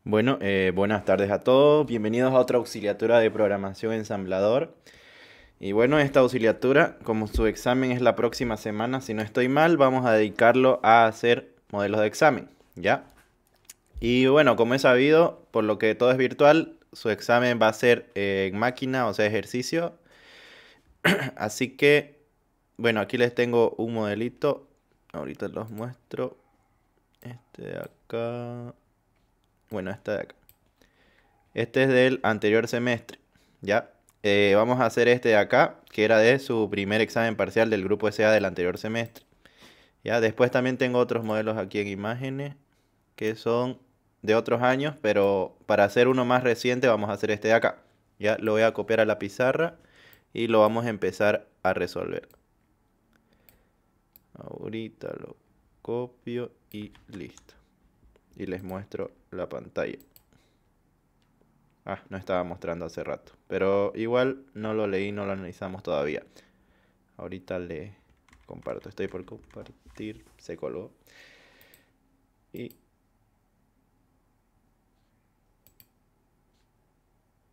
Bueno, buenas tardes a todos. Bienvenidos a otra auxiliatura de programación ensamblador. Y bueno, esta auxiliatura, como su examen es la próxima semana, si no estoy mal, vamos a dedicarlo a hacer modelos de examen, ¿ya? Y bueno, como he sabido, por lo que todo es virtual, su examen va a ser en máquina, o sea, ejercicio. Así que, bueno, aquí les tengo un modelito. Ahorita los muestro. Este de acá. Bueno, este de acá. Este es del anterior semestre, ¿ya? Vamos a hacer este de acá, que era de su primer examen parcial del grupo SA del anterior semestre. ¿Ya? Después también tengo otros modelos aquí en imágenes, que son de otros años, pero para hacer uno más reciente vamos a hacer este de acá. Ya lo voy a copiar a la pizarra y lo vamos a empezar a resolver. Ahorita lo copio y listo. Y les muestro la pantalla. Ah, no estaba mostrando hace rato. Pero igual no lo leí, no lo analizamos todavía. Ahorita le comparto. Estoy por compartir. Se colgó. Y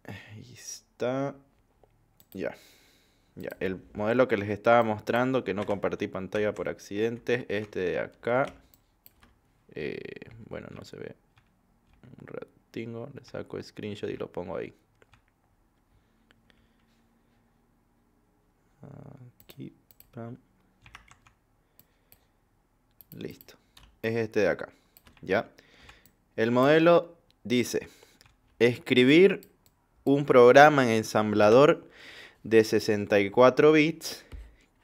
ahí está. Ya. Ya. El modelo que les estaba mostrando, que no compartí pantalla por accidente, este de acá. Bueno, no se ve. Un ratingo. Le saco screenshot y lo pongo ahí. Aquí. Pam. Listo. Es este de acá. ¿Ya? El modelo dice: escribir un programa en ensamblador de 64 bits,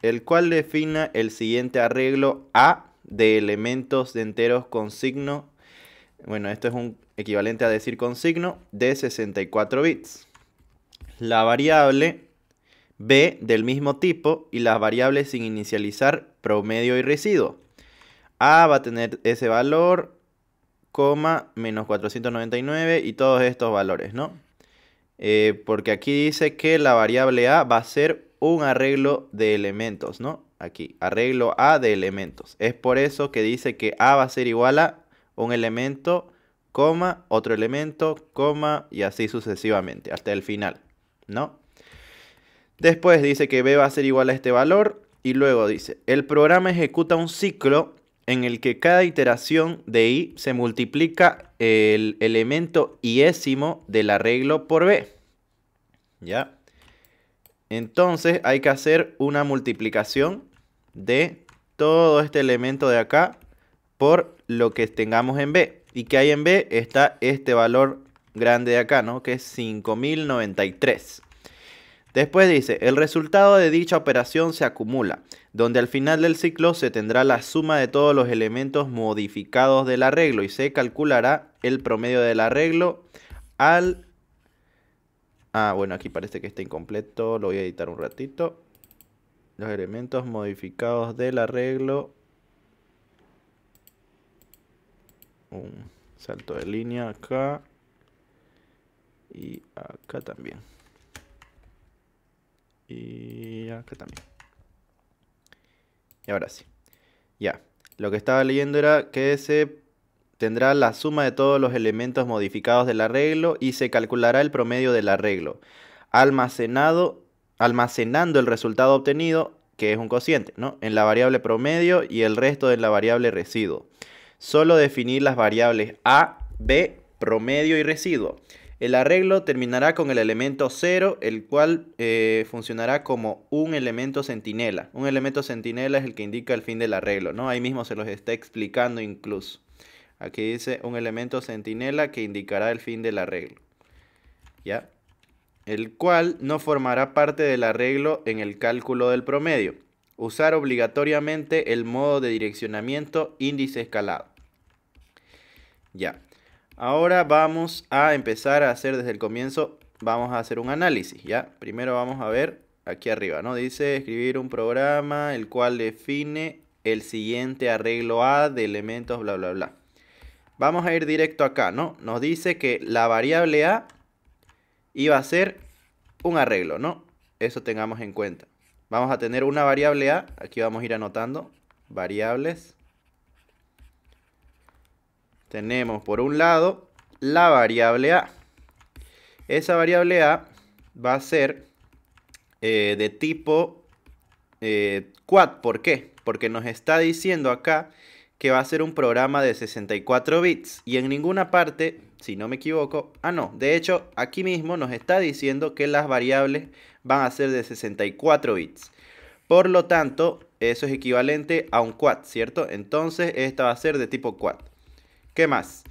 el cual defina el siguiente arreglo A de elementos de enteros con signo. Bueno, esto es un equivalente a decir con signo de 64 bits. La variable B del mismo tipo y las variables sin inicializar, promedio y residuo. A va a tener ese valor, coma, menos 499 y todos estos valores, ¿no? Porque aquí dice que la variable A va a ser un arreglo de elementos, ¿no? Aquí, arreglo A de elementos. Es por eso que dice que A va a ser igual a un elemento, coma, otro elemento, coma, y así sucesivamente, hasta el final, ¿no? Después dice que B va a ser igual a este valor, y luego dice, el programa ejecuta un ciclo en el que cada iteración de I se multiplica el elemento iésimo del arreglo por B. ¿Ya? Entonces hay que hacer una multiplicación de todo este elemento de acá por lo que tengamos en B. Y que hay en B está este valor grande de acá, ¿no? Que es 5093. Después dice, el resultado de dicha operación se acumula, donde al final del ciclo se tendrá la suma de todos los elementos modificados del arreglo y se calculará el promedio del arreglo al... Ah, bueno, aquí parece que está incompleto, lo voy a editar un ratito. Los elementos modificados del arreglo. Un salto de línea acá. Y acá también. Y acá también. Y ahora sí. Ya. Lo que estaba leyendo era que se tendrá la suma de todos los elementos modificados del arreglo y se calculará el promedio del arreglo, almacenando el resultado obtenido, que es un cociente, ¿no?, en la variable promedio y el resto en la variable residuo. Solo definir las variables A, B, promedio y residuo. El arreglo terminará con el elemento 0, el cual funcionará como un elemento centinela. Un elemento centinela es el que indica el fin del arreglo, ¿no? Ahí mismo se los está explicando incluso. Aquí dice un elemento centinela que indicará el fin del arreglo. ¿Ya? El cual no formará parte del arreglo en el cálculo del promedio. Usar obligatoriamente el modo de direccionamiento índice escalado. Ya. Ahora vamos a empezar a hacer desde el comienzo, vamos a hacer un análisis, ¿ya? Primero vamos a ver aquí arriba, ¿no? Dice escribir un programa el cual define el siguiente arreglo A de elementos bla bla bla. Vamos a ir directo acá, ¿no? Nos dice que la variable A iba a ser un arreglo, ¿no? Eso tengamos en cuenta. Vamos a tener una variable A, aquí vamos a ir anotando variables. Tenemos por un lado la variable A. Esa variable A va a ser de tipo quad. ¿Por qué? Porque nos está diciendo acá que va a ser un programa de 64 bits. Y en ninguna parte, si no me equivoco, no, de hecho aquí mismo nos está diciendo que las variables van a ser de 64 bits. Por lo tanto, eso es equivalente a un quad, ¿cierto? Entonces esta va a ser de tipo quad. ¿Qué más?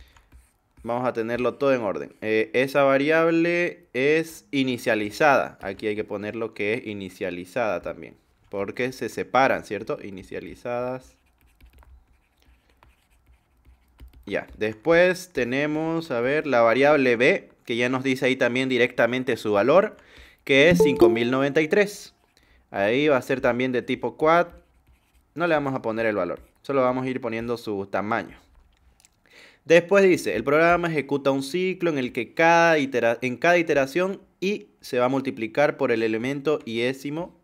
Vamos a tenerlo todo en orden. Esa variable es inicializada. Aquí hay que poner lo que es inicializada también, porque se separan, ¿cierto? Inicializadas. Ya, después tenemos, a ver, la variable b, que ya nos dice ahí también directamente su valor, que es 5093. Ahí va a ser también de tipo quad. No le vamos a poner el valor, solo vamos a ir poniendo su tamaño. Después dice, el programa ejecuta un ciclo en el que en cada iteración y se va a multiplicar por el elemento iésimo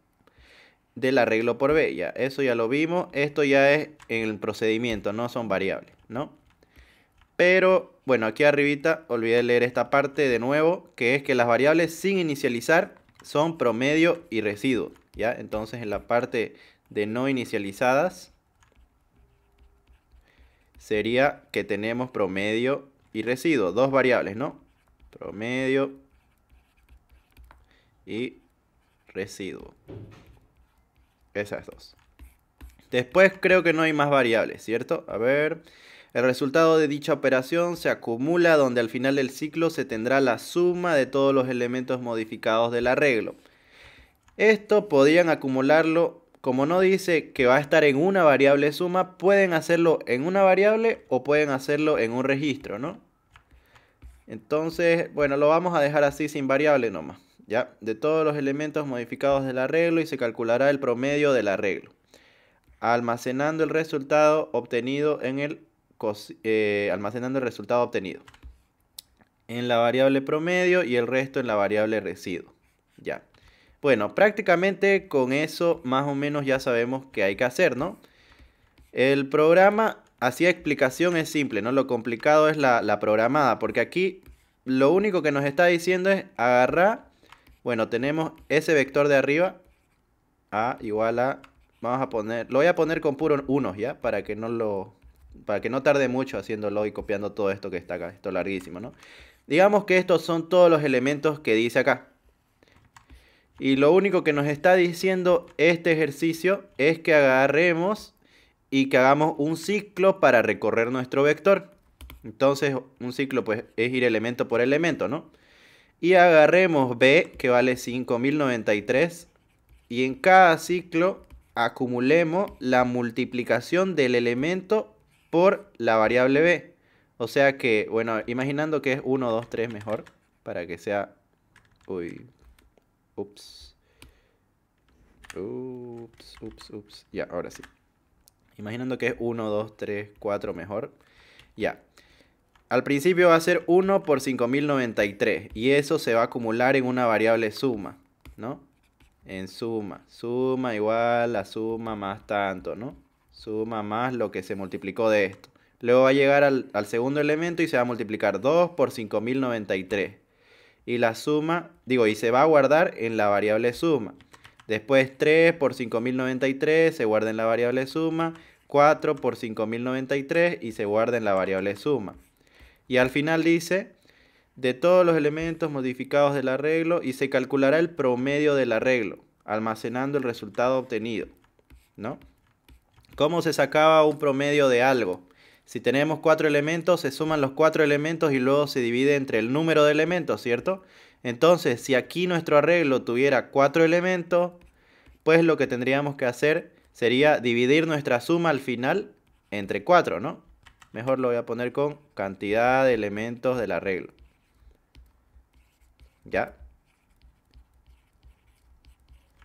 del arreglo por b. Ya, eso ya lo vimos. Esto ya es en el procedimiento, no son variables, ¿no? Pero, bueno, aquí arribita olvidé leer esta parte de nuevo, que es que las variables sin inicializar son promedio y residuo, ¿ya? Entonces, en la parte de no inicializadas sería que tenemos promedio y residuo, dos variables, ¿no? Promedio y residuo. Esas dos. Después creo que no hay más variables, ¿cierto? A ver, el resultado de dicha operación se acumula donde al final del ciclo se tendrá la suma de todos los elementos modificados del arreglo. Esto podrían acumularlo, como no dice que va a estar en una variable suma, pueden hacerlo en una variable o pueden hacerlo en un registro, ¿no? Entonces, bueno, lo vamos a dejar así sin variable nomás, ¿ya? De todos los elementos modificados del arreglo y se calculará el promedio del arreglo, almacenando el resultado obtenido en la variable promedio y el resto en la variable residuo. Ya. Bueno, prácticamente con eso más o menos ya sabemos qué hay que hacer, ¿no? El programa, así a explicación, es simple, ¿no? Lo complicado es la programada, porque aquí lo único que nos está diciendo es agarrar, bueno, tenemos ese vector de arriba, A igual a, vamos a poner, lo voy a poner con puros unos, ¿ya? Para que no tarde mucho haciéndolo y copiando todo esto que está acá, esto larguísimo, ¿no? Digamos que estos son todos los elementos que dice acá. Y lo único que nos está diciendo este ejercicio es que agarremos y que hagamos un ciclo para recorrer nuestro vector. Entonces, un ciclo pues es ir elemento por elemento, ¿no? Y agarremos B, que vale 5093, y en cada ciclo acumulemos la multiplicación del elemento por la variable B. O sea que, bueno, imaginando que es 1, 2, 3 mejor, para que sea... Uy, ups. Ya, ahora sí. Imaginando que es 1, 2, 3, 4 mejor. Ya. Al principio va a ser 1 por 5093. Y eso se va a acumular en una variable suma, ¿no? En suma. Suma igual a suma más tanto, ¿no? Suma más lo que se multiplicó de esto. Luego va a llegar al segundo elemento y se va a multiplicar 2 por 5093. Y la suma, y se va a guardar en la variable suma. Después 3 por 5093 se guarda en la variable suma. 4 por 5093 y se guarda en la variable suma. Y al final dice, de todos los elementos modificados del arreglo, y se calculará el promedio del arreglo, almacenando el resultado obtenido, ¿no? ¿Cómo se sacaba un promedio de algo? Si tenemos 4 elementos, se suman los 4 elementos y luego se divide entre el número de elementos, ¿cierto? Entonces, si aquí nuestro arreglo tuviera 4 elementos, pues lo que tendríamos que hacer sería dividir nuestra suma al final entre 4, ¿no? Mejor lo voy a poner con cantidad de elementos del arreglo. ¿Ya?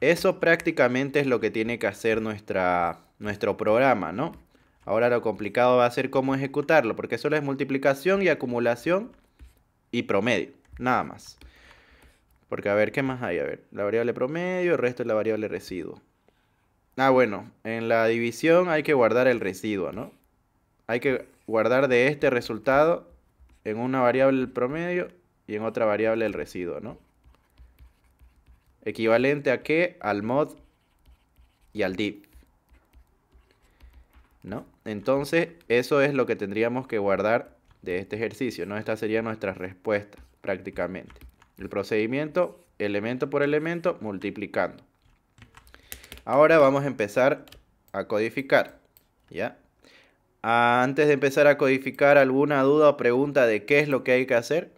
Eso prácticamente es lo que tiene que hacer nuestro programa, ¿no? Ahora lo complicado va a ser cómo ejecutarlo, porque solo es multiplicación y acumulación y promedio, nada más. Porque a ver, ¿qué más hay? A ver, la variable promedio, el resto es la variable residuo. Bueno, en la división hay que guardar el residuo, ¿no? Hay que guardar de este resultado en una variable el promedio y en otra variable el residuo, ¿no? ¿Equivalente a qué? Al mod y al div, ¿no? Entonces, eso es lo que tendríamos que guardar de este ejercicio, ¿no? Estas serían nuestras respuestas, prácticamente. El procedimiento, elemento por elemento, multiplicando. Ahora vamos a empezar a codificar, ¿ya? Antes de empezar a codificar, ¿alguna duda o pregunta de qué es lo que hay que hacer?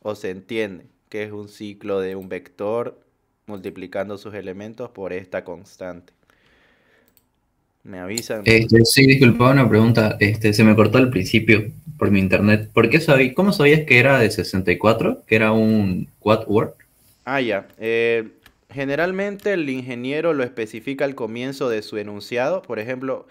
¿O se entiende que es un ciclo de un vector multiplicando sus elementos por esta constante? Me avisan. Sí, disculpa, una pregunta. Se me cortó al principio por mi internet. ¿Cómo sabías que era de 64? ¿Que era un quad word? Ah, ya. Generalmente el ingeniero lo especifica al comienzo de su enunciado. Por ejemplo,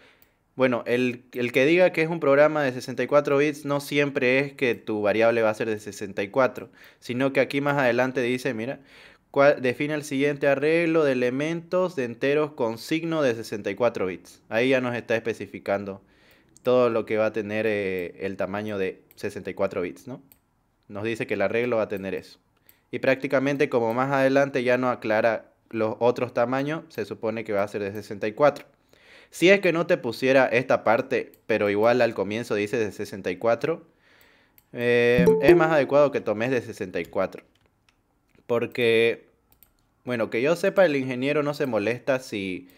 bueno, el que diga que es un programa de 64 bits no siempre es que tu variable va a ser de 64, sino que aquí más adelante dice, mira, define el siguiente arreglo de elementos de enteros con signo de 64 bits. Ahí ya nos está especificando todo lo que va a tener el tamaño de 64 bits, ¿no? Nos dice que el arreglo va a tener eso. Y prácticamente como más adelante ya no aclara los otros tamaños, se supone que va a ser de 64. Si es que no te pusiera esta parte, pero igual al comienzo dice de 64, es más adecuado que tomes de 64. Porque, bueno, que yo sepa, el ingeniero no se molesta si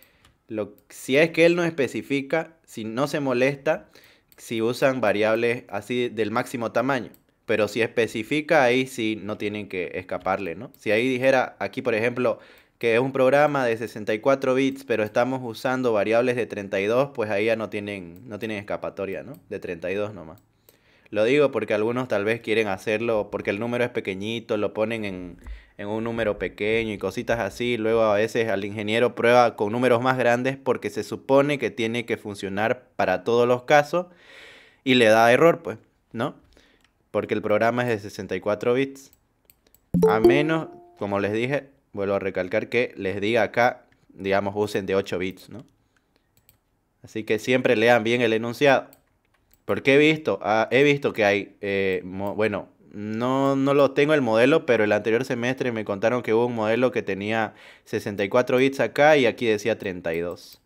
es que él no especifica, si no se molesta si usan variables así del máximo tamaño. Pero si especifica, ahí sí no tienen que escaparle, ¿no? Si ahí dijera, aquí por ejemplo, que es un programa de 64 bits, pero estamos usando variables de 32, pues ahí ya no tienen escapatoria, ¿no? De 32 nomás. Lo digo porque algunos tal vez quieren hacerlo porque el número es pequeñito, lo ponen en un número pequeño y cositas así. Luego a veces al ingeniero prueba con números más grandes porque se supone que tiene que funcionar para todos los casos y le da error, pues, ¿no? Porque el programa es de 64 bits. A menos, como les dije, vuelvo a recalcar que les diga acá, digamos, usen de 8 bits, ¿no? Así que siempre lean bien el enunciado. Porque he visto que hay, bueno, no lo tengo el modelo, pero el anterior semestre me contaron que hubo un modelo que tenía 64 bits acá y aquí decía 32.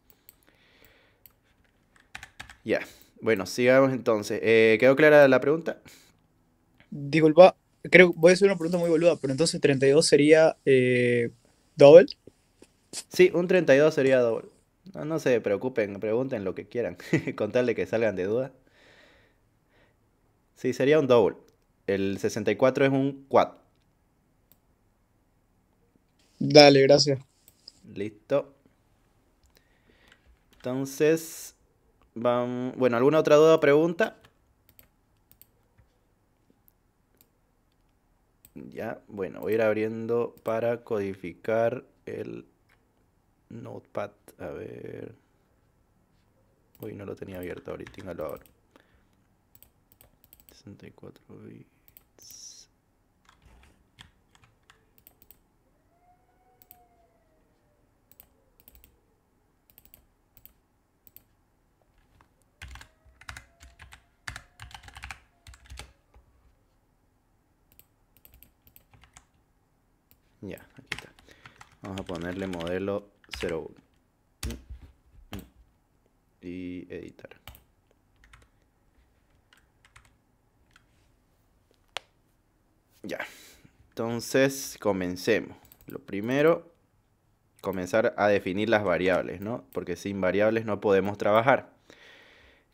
Ya, bueno, sigamos entonces. ¿Quedó clara la pregunta? Disculpa, creo voy a hacer una pregunta muy boluda, pero entonces 32 sería double. Sí, un 32 sería doble. No se preocupen, pregunten lo que quieran, con tal de que salgan de duda. Sí, sería un double. El 64 es un quad. Dale, gracias. Listo. Entonces, vamos. Bueno, ¿alguna otra duda o pregunta? Ya, bueno, voy a ir abriendo para codificar el Notepad. A ver. Uy, no lo tenía abierto ahorita, lo abro. 64 bits. Ya, aquí está. Vamos a ponerle modelo 01. Y editar. Ya. Entonces, comencemos. Lo primero, comenzar a definir las variables, ¿no? Porque sin variables no podemos trabajar.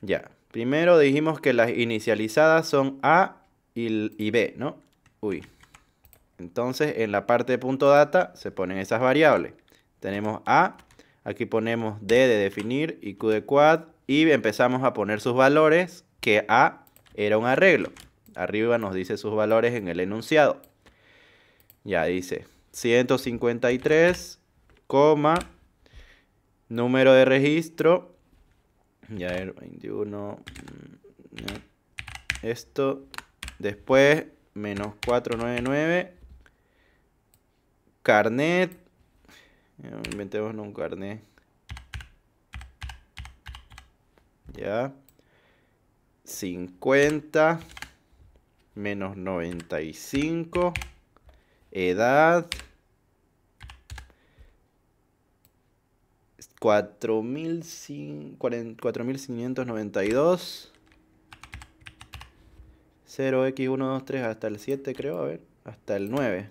Ya. Primero dijimos que las inicializadas son A y B, ¿no? Uy. Entonces, en la parte de punto data se ponen esas variables. Tenemos A, aquí ponemos D de definir y Q de quad. Y empezamos a poner sus valores, que A era un arreglo. Arriba nos dice sus valores en el enunciado. Ya dice 153, número de registro. Ya el 21. Esto. Después, menos 499. Carnet. Inventemos un carnet. Ya. 50 menos 95, edad 4592, 0x123 hasta el 7 creo, a ver, hasta el 9.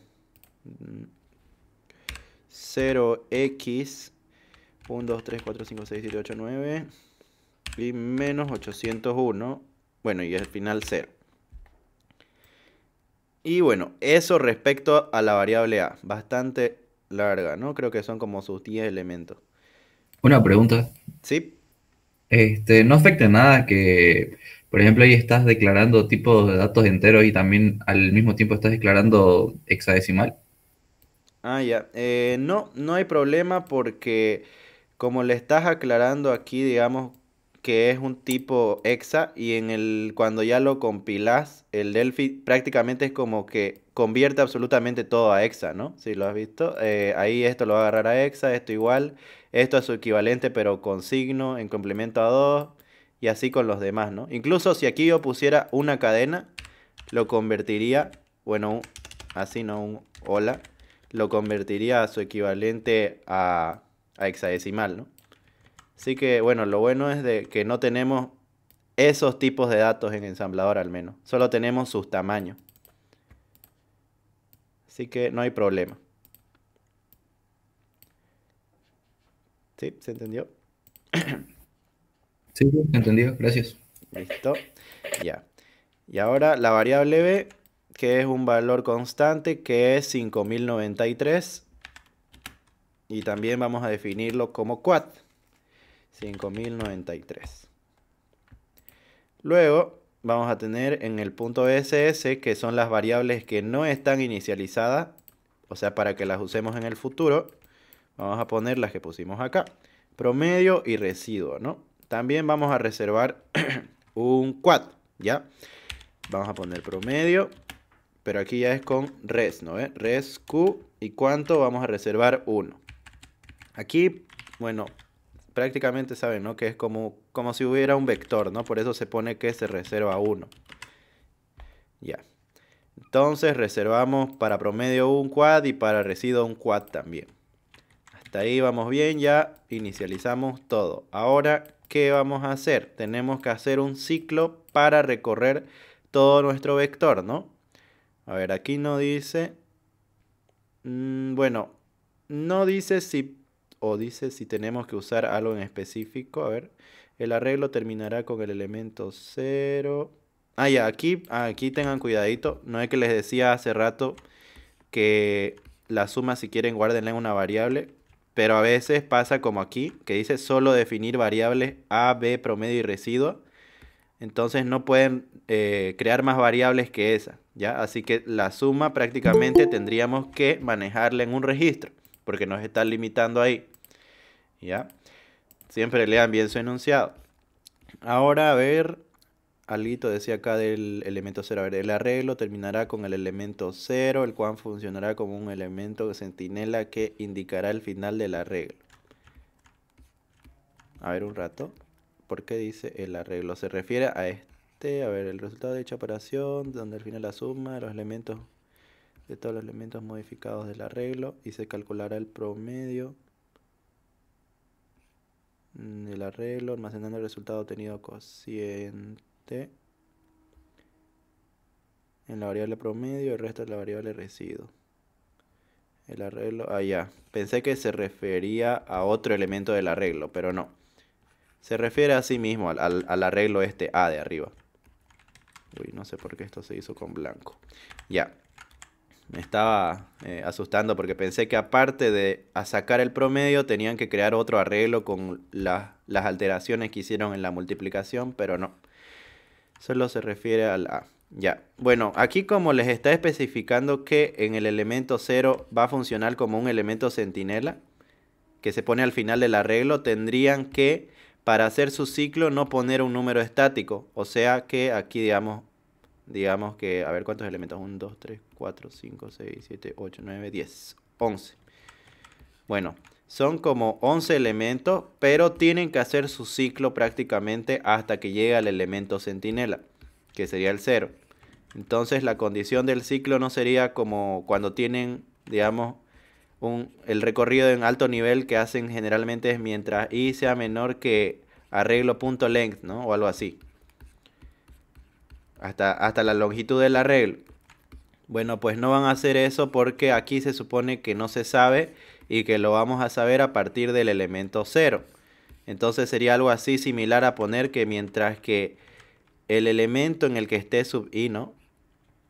0x 1, 2, 3, 4, 5, 6, 7, 8, 9 y menos 801, bueno, y al final 0. Y bueno, eso respecto a la variable a, bastante larga, ¿no? Creo que son como sus 10 elementos. Una pregunta. ¿Sí? ¿No afecta en nada que, por ejemplo, ahí estás declarando tipos de datos enteros y también al mismo tiempo estás declarando hexadecimal? Ah, ya. No, no hay problema porque como le estás aclarando aquí, digamos que es un tipo hexa y cuando ya lo compilas, el Delphi prácticamente es como que convierte absolutamente todo a hexa, ¿no? Si lo has visto. Ahí esto lo va a agarrar a hexa, esto igual, esto a su equivalente pero con signo en complemento a 2 y así con los demás, ¿no? Incluso si aquí yo pusiera una cadena, lo convertiría, bueno, así no, un hola, lo convertiría a su equivalente a hexadecimal, ¿no? Así que, bueno, lo bueno es de que no tenemos esos tipos de datos en ensamblador al menos. Solo tenemos sus tamaños. Así que no hay problema. ¿Sí? ¿Se entendió? Sí, sí, entendido, gracias. Listo. Ya. Y ahora la variable b, que es un valor constante, que es 5093. Y también vamos a definirlo como quad. 5093. Luego vamos a tener en el punto SS, que son las variables que no están inicializadas, o sea, para que las usemos en el futuro, vamos a poner las que pusimos acá, promedio y residuo, ¿no? También vamos a reservar un quad, ¿ya? Vamos a poner promedio, pero aquí ya es con res, ¿no? Res Q, ¿y cuánto? Vamos a reservar 1. Aquí, bueno, prácticamente saben, ¿no? Que es como si hubiera un vector, ¿no? Por eso se pone que se reserva 1. Ya. Entonces reservamos para promedio un quad y para residuo un quad también. Hasta ahí vamos bien, ya inicializamos todo. Ahora, ¿qué vamos a hacer? Tenemos que hacer un ciclo para recorrer todo nuestro vector, ¿no? A ver, aquí no dice... bueno, no dice si... o dice si tenemos que usar algo en específico. A ver, el arreglo terminará con el elemento 0. Ah, ya, aquí tengan cuidadito. No es que les decía hace rato que la suma, si quieren, guárdenla en una variable. Pero a veces pasa como aquí, que dice solo definir variables A, B, promedio y residuo. Entonces no pueden crear más variables que esa, ¿ya? Así que la suma prácticamente tendríamos que manejarla en un registro, porque nos está limitando ahí, ¿ya? Siempre lean bien su enunciado. Ahora, a ver, alguito decía acá del elemento 0. A ver, el arreglo terminará con el elemento 0, el cual funcionará como un elemento de centinela que indicará el final del arreglo. A ver un rato. ¿Por qué dice el arreglo? Se refiere a a ver, el resultado de dicha operación, donde al final la suma de los elementos, de todos los elementos modificados del arreglo, y se calculará el promedio del arreglo, almacenando el resultado obtenido cociente en la variable promedio y el resto de la variable residuo. El arreglo, ya. Pensé que se refería a otro elemento del arreglo, pero no. Se refiere a sí mismo, al arreglo este A de arriba. Uy, no sé por qué esto se hizo con blanco. Ya. Me estaba asustando porque pensé que aparte de sacar el promedio tenían que crear otro arreglo con las alteraciones que hicieron en la multiplicación, pero no. Solo se refiere al A. Ya. Bueno, aquí como les está especificando que en el elemento 0 va a funcionar como un elemento centinela, que se pone al final del arreglo, tendrían que, para hacer su ciclo, no poner un número estático. O sea que aquí, digamos que, a ver cuántos elementos, 1, 2, 3, 4, 5, 6, 7, 8, 9, 10, 11. Bueno, Son como 11 elementos, pero tienen que hacer su ciclo prácticamente hasta que llegue al elemento centinela, que sería el 0. Entonces la condición del ciclo no sería como cuando tienen, digamos, el recorrido en alto nivel que hacen generalmente es mientras i sea menor que arreglo.length, ¿no? O algo así. Hasta la longitud del arreglo. Bueno, pues no van a hacer eso porque aquí se supone que no se sabe y que lo vamos a saber a partir del elemento 0. Entonces sería algo así similar a poner que mientras que el elemento en el que esté sub i, ¿no?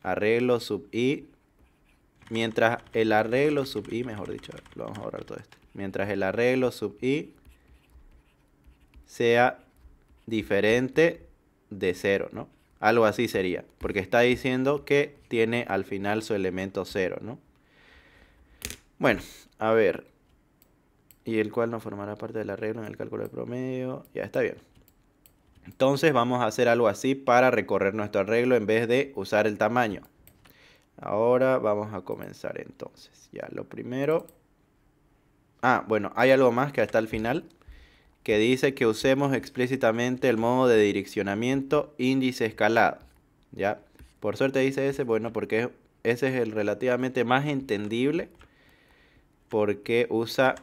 Arreglo sub i. Mientras el arreglo sub i, mejor dicho, lo vamos a borrar todo esto. Mientras el arreglo sub i sea diferente de 0, ¿no? Algo así sería, porque está diciendo que tiene al final su elemento 0, ¿no? Bueno, a ver. Y el cual no formará parte del arreglo en el cálculo de promedio. Ya está bien. Entonces vamos a hacer algo así para recorrer nuestro arreglo en vez de usar el tamaño. Ahora vamos a comenzar entonces. Ya, lo primero. Bueno, hay algo más que hasta el final, que dice que usemos explícitamente el modo de direccionamiento índice escalado. ¿Ya? Por suerte dice ese, bueno, porque ese es el relativamente más entendible, porque usa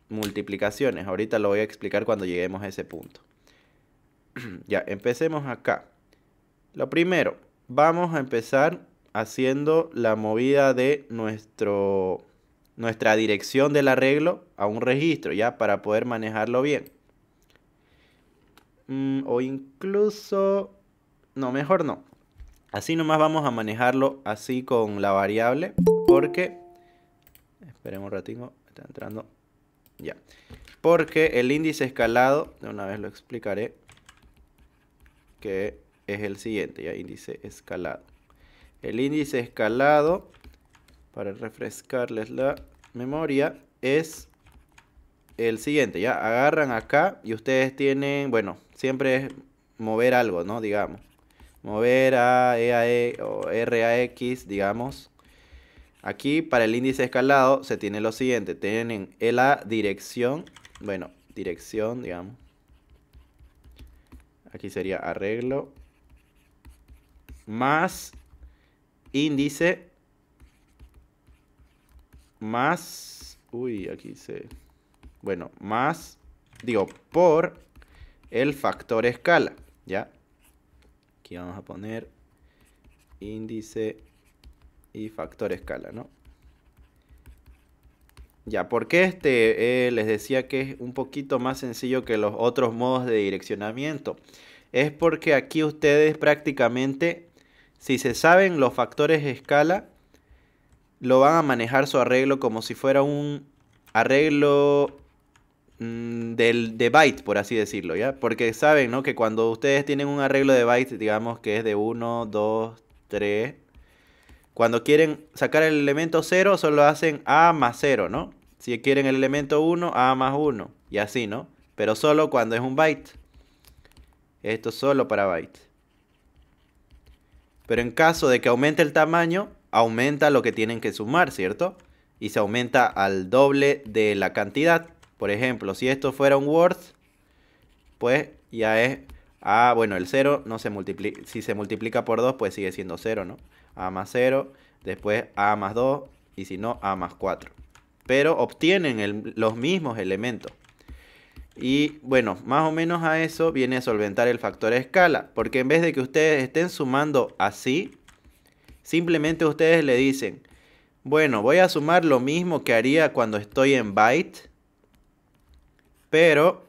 multiplicaciones. Ahorita lo voy a explicar cuando lleguemos a ese punto. Ya, empecemos acá. Lo primero, vamos a empezar haciendo la movida de nuestra dirección del arreglo a un registro, ya, para poder manejarlo bien. O incluso, no, mejor no. Así nomás vamos a manejarlo así con la variable, porque, esperemos un ratito, está entrando, ya. Porque el índice escalado, de una vez lo explicaré, que es el siguiente, ya, índice escalado. El índice escalado, para refrescarles la memoria, es el siguiente, ya. Agarran acá y ustedes tienen, bueno, siempre es mover algo, ¿no? Digamos, mover a E a E o R a X, digamos. Aquí para el índice escalado se tiene lo siguiente, tienen la dirección, bueno, dirección, digamos. Aquí sería arreglo más índice más, más, digo, por el factor escala, ¿ya? Aquí vamos a poner índice y factor escala, ¿no? Ya, porque les decía que es un poquito más sencillo que los otros modos de direccionamiento. Es porque aquí ustedes prácticamente, si se saben los factores escala, lo van a manejar su arreglo como si fuera un arreglo de byte, por así decirlo, ¿ya? Porque saben, ¿no? Que cuando ustedes tienen un arreglo de byte, digamos que es de 1, 2, 3, cuando quieren sacar el elemento 0, solo hacen A más 0, ¿no? Si quieren el elemento 1, A más 1, y así, ¿no? Pero solo cuando es un byte. Esto solo para byte. Pero en caso de que aumente el tamaño, aumenta lo que tienen que sumar, ¿cierto? Y se aumenta al doble de la cantidad. Por ejemplo, si esto fuera un Word, pues ya es A, bueno, el 0 no se multiplica. Si se multiplica por 2, pues sigue siendo 0, ¿no? A más 0, después A más 2, y si no, A más 4. Pero obtienen los mismos elementos. Y bueno, más o menos a eso viene a solventar el factor escala. Porque en vez de que ustedes estén sumando así, simplemente ustedes le dicen, bueno, voy a sumar lo mismo que haría cuando estoy en byte. Pero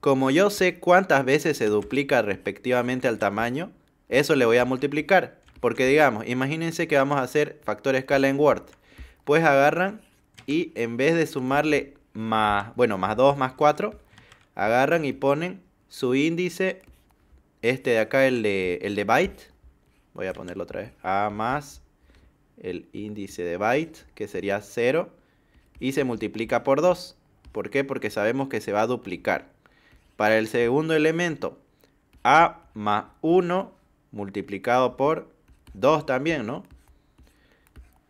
como yo sé cuántas veces se duplica respectivamente al tamaño, eso le voy a multiplicar. Porque digamos, imagínense que vamos a hacer factor escala en Word. Pues agarran y en vez de sumarle más 2 más 4, agarran y ponen su índice, de acá, el de byte. Voy a ponerlo otra vez. A más el índice de byte, que sería 0. Y se multiplica por 2. ¿Por qué? Porque sabemos que se va a duplicar. Para el segundo elemento, A más 1 multiplicado por 2 también, ¿no?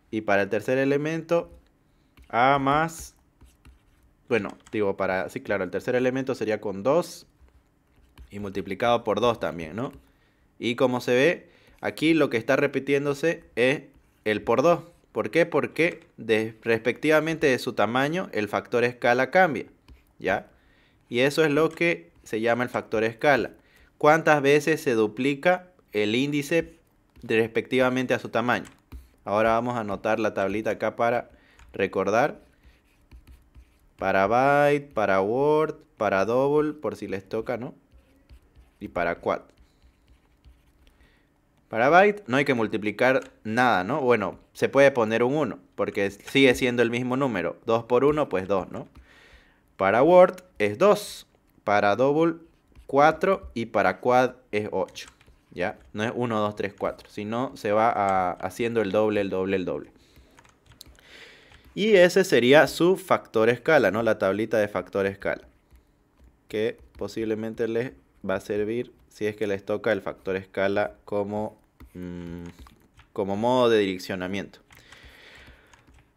Y para el tercer elemento, A más, bueno, digo, sí, claro, el tercer elemento sería con 2 y multiplicado por 2 también, ¿no? Y como se ve, aquí lo que está repitiéndose es el por 2. ¿Por qué? Porque respectivamente de su tamaño, el factor escala cambia, ¿ya? Y eso es lo que se llama el factor escala. ¿Cuántas veces se duplica el índice respectivamente a su tamaño? Ahora vamos a anotar la tablita acá para recordar. Para byte, para word, para double, por si les toca, ¿no? Y para quad. Para byte no hay que multiplicar nada, ¿no? Bueno, se puede poner un 1, porque sigue siendo el mismo número. 2 por 1, pues 2, ¿no? Para word es 2, para double 4 y para quad es 8. ¿Ya? No es 1, 2, 3, 4, sino se va haciendo el doble, el doble, el doble. Y ese sería su factor escala, ¿no? La tablita de factor escala, que posiblemente les va a servir si es que les toca el factor escala como modo de direccionamiento.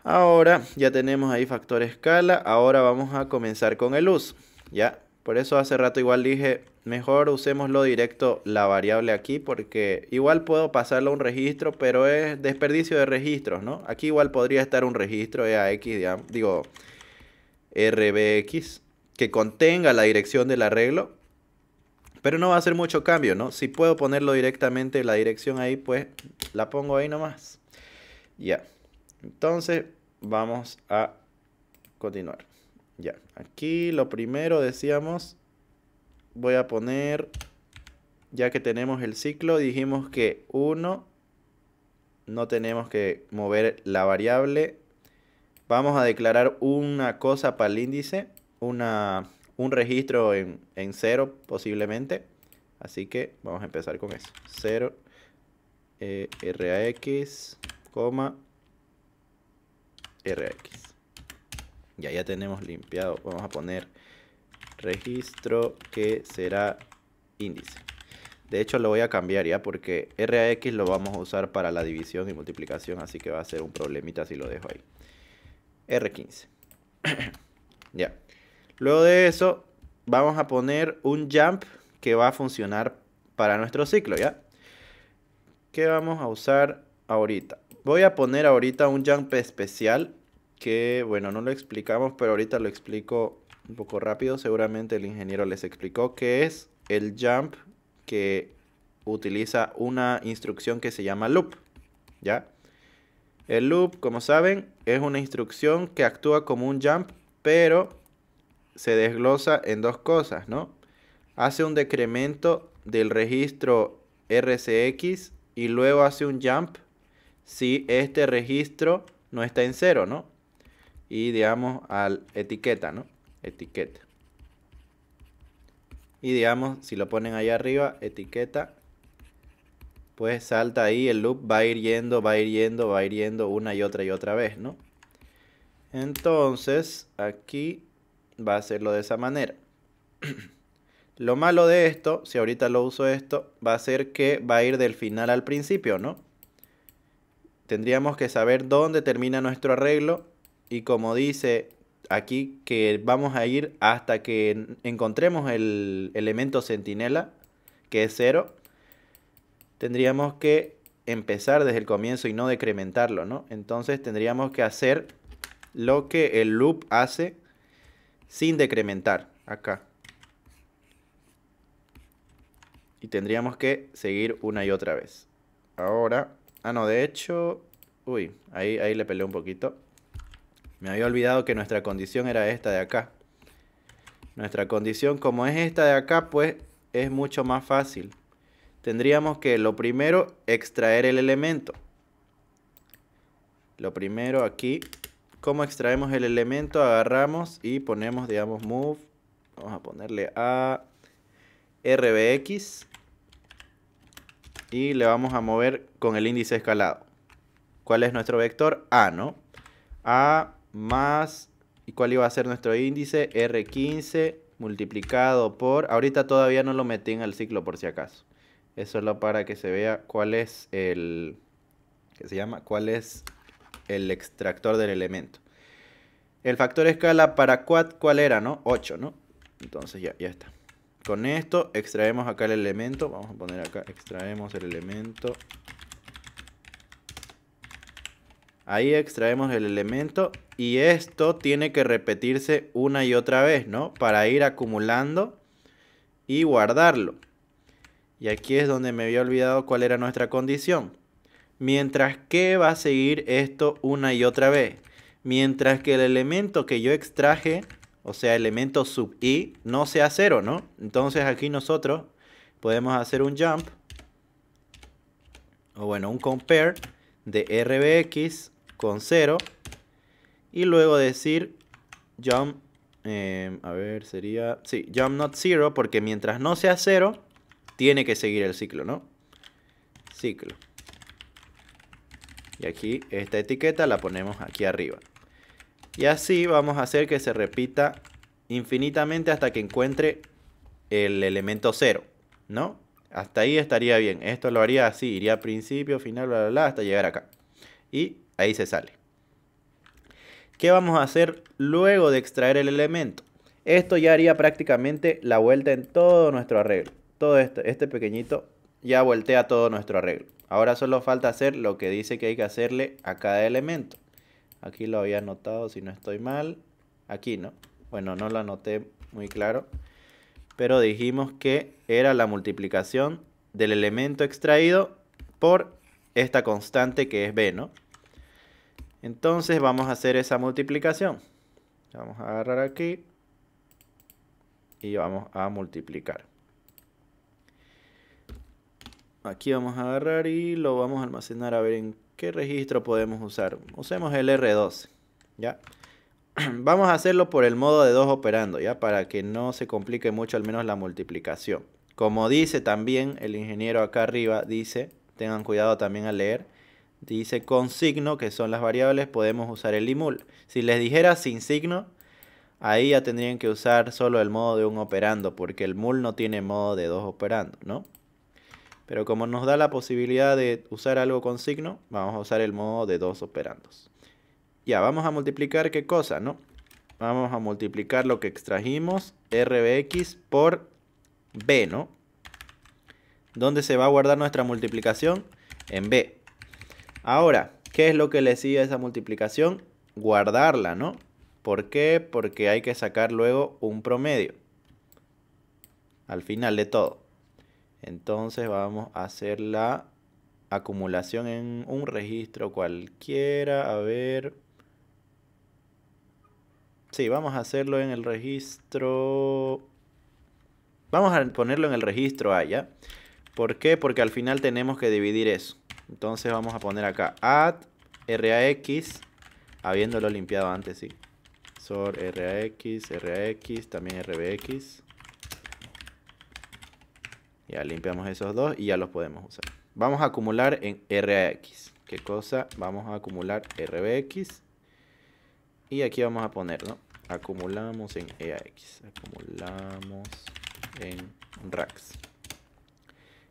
Ahora ya tenemos ahí factor escala. Ahora vamos a comenzar con el uso, ¿ya? Por eso hace rato igual dije, mejor usémoslo directo la variable aquí, porque igual puedo pasarlo a un registro, pero es desperdicio de registros, ¿no? Aquí igual podría estar un registro EAX, digamos, digo, RBX, que contenga la dirección del arreglo, pero no va a hacer mucho cambio, ¿no? Si puedo ponerlo directamente la dirección ahí, pues la pongo ahí nomás. Ya. Entonces, vamos a continuar. Ya. Aquí lo primero decíamos, voy a poner, ya que tenemos el ciclo, dijimos que 1, no tenemos que mover la variable. Vamos a declarar una cosa para el índice, un registro en 0 posiblemente. Así que vamos a empezar con eso. 0, RAX, RAX. Ya tenemos limpiado. Vamos a poner registro que será índice. De hecho lo voy a cambiar ya, porque RAX lo vamos a usar para la división y multiplicación, así que va a ser un problemita si lo dejo ahí. R15. Ya. Luego de eso vamos a poner un jump que va a funcionar para nuestro ciclo, ¿ya? ¿Qué vamos a usar ahorita? Voy a poner ahorita un jump especial que, bueno, no lo explicamos, pero ahorita lo explico un poco rápido. Seguramente el ingeniero les explicó que es el jump que utiliza una instrucción que se llama loop, ¿ya? El loop, como saben, es una instrucción que actúa como un jump, pero se desglosa en dos cosas, ¿no? Hace un decremento del registro RCX y luego hace un jump si este registro no está en 0, ¿no? Y digamos al etiqueta, ¿no? Etiqueta. Y digamos, si lo ponen ahí arriba, etiqueta, pues salta ahí, el loop va a ir yendo, va a ir yendo, va a ir yendo una y otra vez, ¿no? Entonces, aquí va a hacerlo de esa manera. Lo malo de esto, si ahorita lo uso esto, va a ser que va a ir del final al principio, ¿no? Tendríamos que saber dónde termina nuestro arreglo y como dice aquí que vamos a ir hasta que encontremos el elemento centinela, que es 0, tendríamos que empezar desde el comienzo y no decrementarlo, ¿no? Entonces tendríamos que hacer lo que el loop hace sin decrementar acá. Y tendríamos que seguir una y otra vez. Ahora, no, de hecho, uy, ahí le peleé un poquito. Me había olvidado que nuestra condición era esta de acá. Nuestra condición, como es esta de acá, pues es mucho más fácil. Tendríamos que, lo primero, extraer el elemento. Lo primero aquí, ¿cómo extraemos el elemento? Agarramos y ponemos, digamos, move. Vamos a ponerle a RBX. Y le vamos a mover con el índice escalado. ¿Cuál es nuestro vector? A, ¿no? A más, ¿y cuál iba a ser nuestro índice? R15 multiplicado por, ahorita todavía no lo metí en el ciclo por si acaso. Eso es lo para que se vea cuál es el, ¿qué se llama? ¿Cuál es el extractor del elemento? El factor escala para quad, ¿cuál era, no? 8, ¿no? Entonces ya está. Con esto extraemos acá el elemento. Vamos a poner acá, extraemos el elemento. Ahí extraemos el elemento. Y esto tiene que repetirse una y otra vez, ¿no? Para ir acumulando y guardarlo. Y aquí es donde me había olvidado cuál era nuestra condición. Mientras que va a seguir esto una y otra vez. Mientras que el elemento que yo extraje, o sea, elemento sub i, no sea 0, ¿no? Entonces aquí nosotros podemos hacer un jump, o bueno, un compare de rbx con 0. Y luego decir jump, a ver, sería, sí, jump not 0, porque mientras no sea 0, tiene que seguir el ciclo, ¿no? Ciclo. Y aquí esta etiqueta la ponemos aquí arriba. Y así vamos a hacer que se repita infinitamente hasta que encuentre el elemento 0, ¿no? Hasta ahí estaría bien. Esto lo haría así, iría principio, final, bla, bla, bla, hasta llegar acá. Y ahí se sale. ¿Qué vamos a hacer luego de extraer el elemento? Esto ya haría prácticamente la vuelta en todo nuestro arreglo. Todo este pequeñito ya voltea todo nuestro arreglo. Ahora solo falta hacer lo que dice que hay que hacerle a cada elemento. Aquí lo había anotado, si no estoy mal. Aquí, ¿no? Bueno, no lo anoté muy claro. Pero dijimos que era la multiplicación del elemento extraído por esta constante que es b, ¿no? Entonces vamos a hacer esa multiplicación. Vamos a agarrar aquí. Y vamos a multiplicar. Aquí vamos a agarrar y lo vamos a almacenar a ver en qué registro podemos usar. Usemos el R12, ¿ya? Vamos a hacerlo por el modo de 2 operando, ¿ya? Para que no se complique mucho al menos la multiplicación. Como dice también el ingeniero acá arriba, dice, tengan cuidado también al leer, dice con signo, que son las variables, podemos usar el imul. Si les dijera sin signo, ahí ya tendrían que usar solo el modo de un operando, porque el mul no tiene modo de 2 operando, ¿no? Pero como nos da la posibilidad de usar algo con signo, vamos a usar el modo de 2 operandos. Ya, vamos a multiplicar ¿qué cosa, no? Vamos a multiplicar lo que extrajimos, rbx por b, ¿no? ¿Dónde se va a guardar nuestra multiplicación? En b. Ahora, ¿qué es lo que le sigue a esa multiplicación? Guardarla, ¿no? ¿Por qué? Porque hay que sacar luego un promedio al final de todo. Entonces vamos a hacer la acumulación en un registro cualquiera. A ver. Sí, vamos a hacerlo en el registro. Vamos a ponerlo en el registro A, ¿ya? ¿Por qué? Porque al final tenemos que dividir eso. Entonces vamos a poner acá add rax, habiéndolo limpiado antes, sí. Sort rax, también rbx. Ya limpiamos esos dos y ya los podemos usar. Vamos a acumular en rax. ¿Qué cosa? Vamos a acumular rbx. Y aquí vamos a poner, ¿no? Acumulamos en eax. Acumulamos en rax.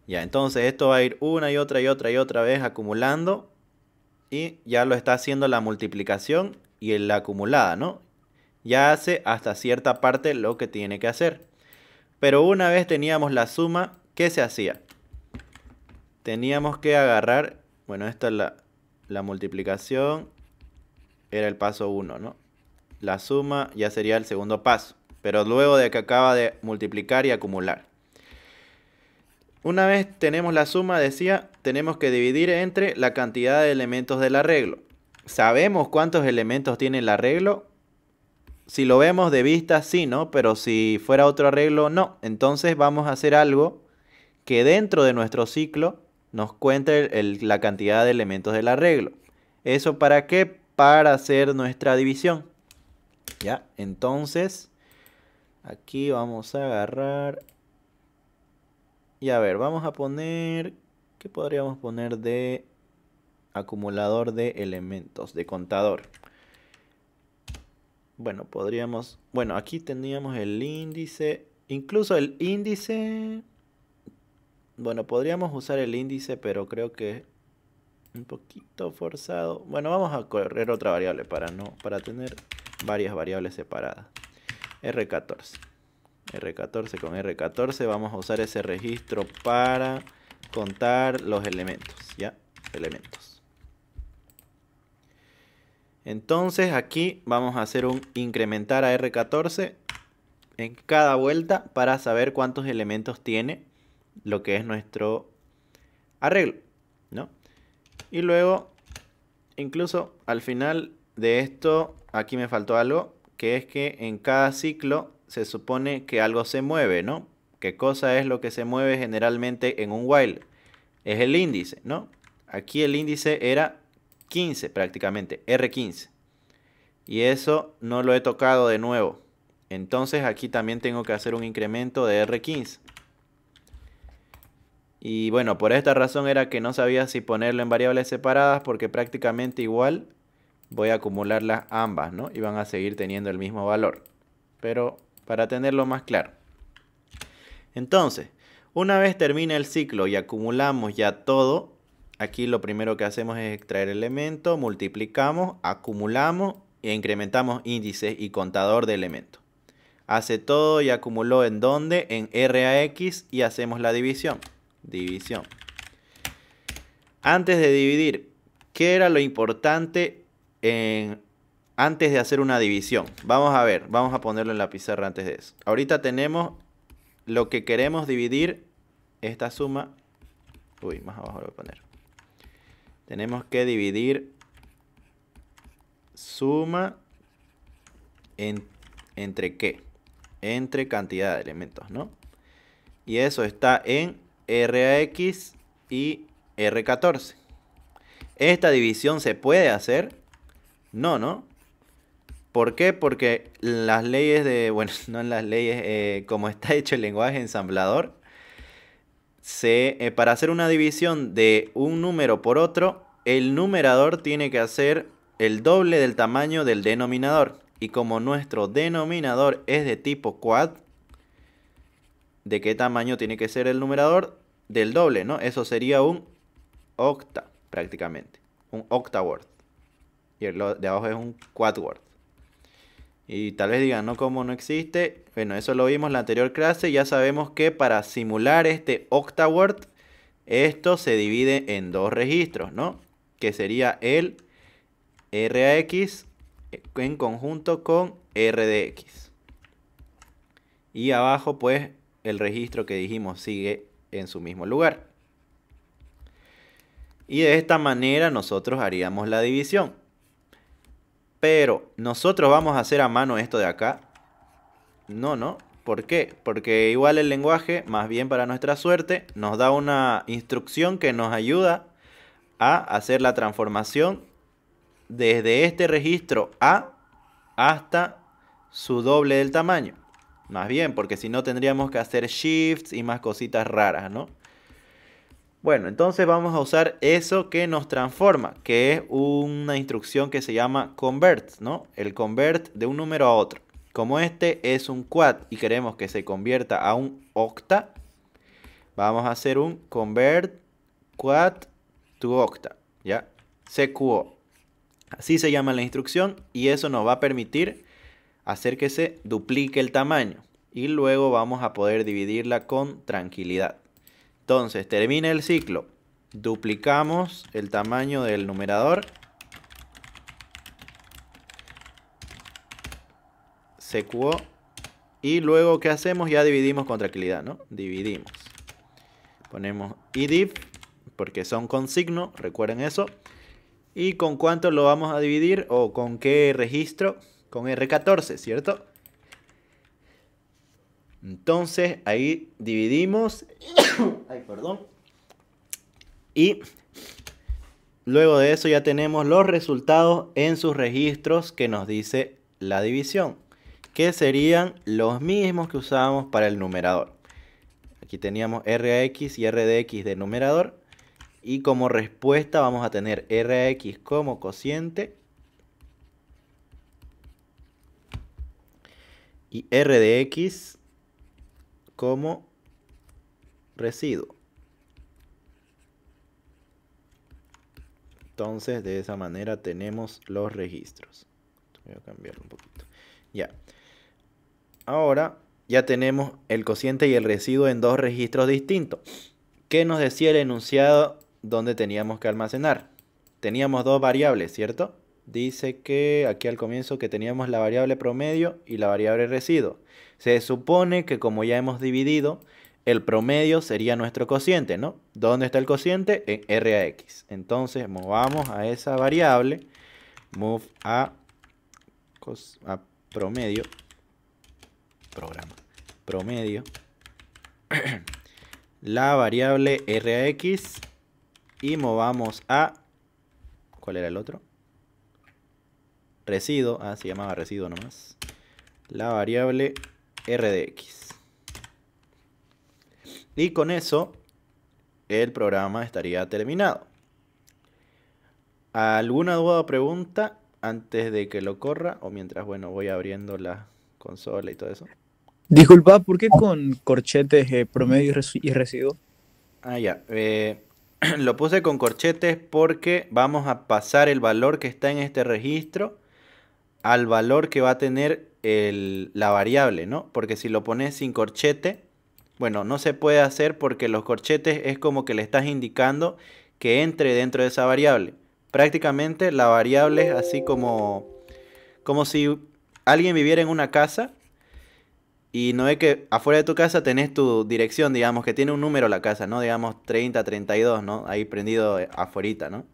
Ya, entonces esto va a ir una y otra y otra y otra vez acumulando. Y ya lo está haciendo la multiplicación y la acumulada, ¿no? Ya hace hasta cierta parte lo que tiene que hacer. Pero una vez teníamos la suma, ¿qué se hacía? Teníamos que agarrar, bueno, esta es la multiplicación, era el paso 1, ¿no? La suma ya sería el segundo paso, pero luego de que acaba de multiplicar y acumular. Una vez tenemos la suma, decía, tenemos que dividir entre la cantidad de elementos del arreglo. ¿Sabemos cuántos elementos tiene el arreglo? Si lo vemos de vista, sí, ¿no? Pero si fuera otro arreglo, no. Entonces vamos a hacer algo que dentro de nuestro ciclo nos cuente la cantidad de elementos del arreglo. ¿Eso para qué? Para hacer nuestra división. ¿Ya? Entonces, aquí vamos a agarrar. Y a ver, vamos a poner... ¿Qué podríamos poner de acumulador de elementos, de contador? Bueno, podríamos... Bueno, aquí teníamos el índice. Incluso el índice... Bueno, podríamos usar el índice, pero creo que es un poquito forzado. Bueno, vamos a correr otra variable para tener varias variables separadas. R14. R14 con R14 vamos a usar ese registro para contar los elementos, ¿ya? Elementos. Entonces aquí vamos a hacer un incrementar a R14 en cada vuelta para saber cuántos elementos tiene lo que es nuestro arreglo, ¿no? Y luego, incluso al final de esto, aquí me faltó algo, que es que en cada ciclo se supone que algo se mueve, ¿no? ¿Qué cosa es lo que se mueve generalmente en un while? Es el índice, ¿no? Aquí el índice era 15 prácticamente, R15. Y eso no lo he tocado de nuevo. Entonces aquí también tengo que hacer un incremento de R15. Y bueno, por esta razón era que no sabía si ponerlo en variables separadas porque prácticamente igual voy a acumularlas ambas, ¿no? Y van a seguir teniendo el mismo valor. Pero para tenerlo más claro. Entonces, una vez termina el ciclo y acumulamos ya todo, aquí lo primero que hacemos es extraer el elemento, multiplicamos, acumulamos e incrementamos índices y contador de elementos. Hace todo y acumuló en ¿dónde? En RAX y hacemos la división. División. Antes de dividir, ¿qué era lo importante antes de hacer una división? Vamos a ver, vamos a ponerlo en la pizarra antes de eso. Ahorita tenemos lo que queremos dividir, esta suma. Uy, más abajo lo voy a poner. Tenemos que dividir suma entre ¿qué? Entre cantidad de elementos, ¿no? Y eso está en RAX y R14. ¿Esta división se puede hacer? No, ¿no? ¿Por qué? Porque las leyes de... Bueno, no en las leyes... como está hecho el lenguaje ensamblador, para hacer una división de un número por otro, el numerador tiene que hacer el doble del tamaño del denominador. Y como nuestro denominador es de tipo quad, ¿de qué tamaño tiene que ser el numerador? Del doble, ¿no? Eso sería un octa, prácticamente. Un octaword. Y el de abajo es un quadword. Y tal vez digan, no, como no existe. Bueno, eso lo vimos en la anterior clase. Ya sabemos que para simular este octaword, esto se divide en dos registros, ¿no? Que sería el RAX en conjunto con RDX. Y abajo, pues, el registro que dijimos sigue en su mismo lugar. Y de esta manera nosotros haríamos la división. Pero, ¿nosotros vamos a hacer a mano esto de acá? No, ¿no? ¿Por qué? Porque igual el lenguaje, más bien para nuestra suerte, nos da una instrucción que nos ayuda a hacer la transformación desde este registro A hasta su doble del tamaño. Más bien, porque si no tendríamos que hacer shifts y más cositas raras, ¿no? Bueno, entonces vamos a usar eso que nos transforma, que es una instrucción que se llama convert, ¿no? El convert de un número a otro. Como este es un quad y queremos que se convierta a un octa, vamos a hacer un convert quad to octa, ¿ya? CQO. Así se llama la instrucción y eso nos va a permitir hacer que se duplique el tamaño. Y luego vamos a poder dividirla con tranquilidad. Entonces, termina el ciclo. Duplicamos el tamaño del numerador. CQO. Y luego, ¿qué hacemos? Ya dividimos con tranquilidad, ¿no? Dividimos. Ponemos IDIV, porque son con signo, recuerden eso. ¿Y con cuánto lo vamos a dividir? ¿O con qué registro? Con R14, ¿cierto? Entonces, ahí dividimos. Ay, perdón. Y luego de eso ya tenemos los resultados en sus registros que nos dice la división, que serían los mismos que usábamos para el numerador. Aquí teníamos RAX y RDX de numerador. Y como respuesta vamos a tener RAX como cociente y RDX como residuo. Entonces, de esa manera tenemos los registros. Voy a cambiarlo un poquito. Ya. Ahora ya tenemos el cociente y el residuo en dos registros distintos. ¿Qué nos decía el enunciado donde teníamos que almacenar? Teníamos dos variables, ¿cierto? Dice que aquí al comienzo que teníamos la variable promedio y la variable residuo. Se supone que como ya hemos dividido, el promedio sería nuestro cociente, ¿no? ¿Dónde está el cociente? En RAX. Entonces movamos a esa variable, move a promedio, programa, promedio, la variable RAX y movamos a, ¿cuál era el otro? Residuo, se llamaba residuo nomás. La variable RDX. Y con eso el programa estaría terminado. ¿Alguna duda o pregunta antes de que lo corra? O mientras, bueno, voy abriendo la consola y todo eso. Disculpa, ¿por qué con corchetes promedio y residuo? Ya. Lo puse con corchetes porque vamos a pasar el valor que está en este registro al valor que va a tener la variable, ¿no? Porque si lo pones sin corchete, bueno, no se puede hacer porque los corchetes es como que le estás indicando que entre dentro de esa variable. Prácticamente la variable es así como si alguien viviera en una casa y no es que afuera de tu casa tenés tu dirección, digamos, que tiene un número la casa, ¿no? Digamos 3032, ¿no? Ahí prendido afuerita, ¿no?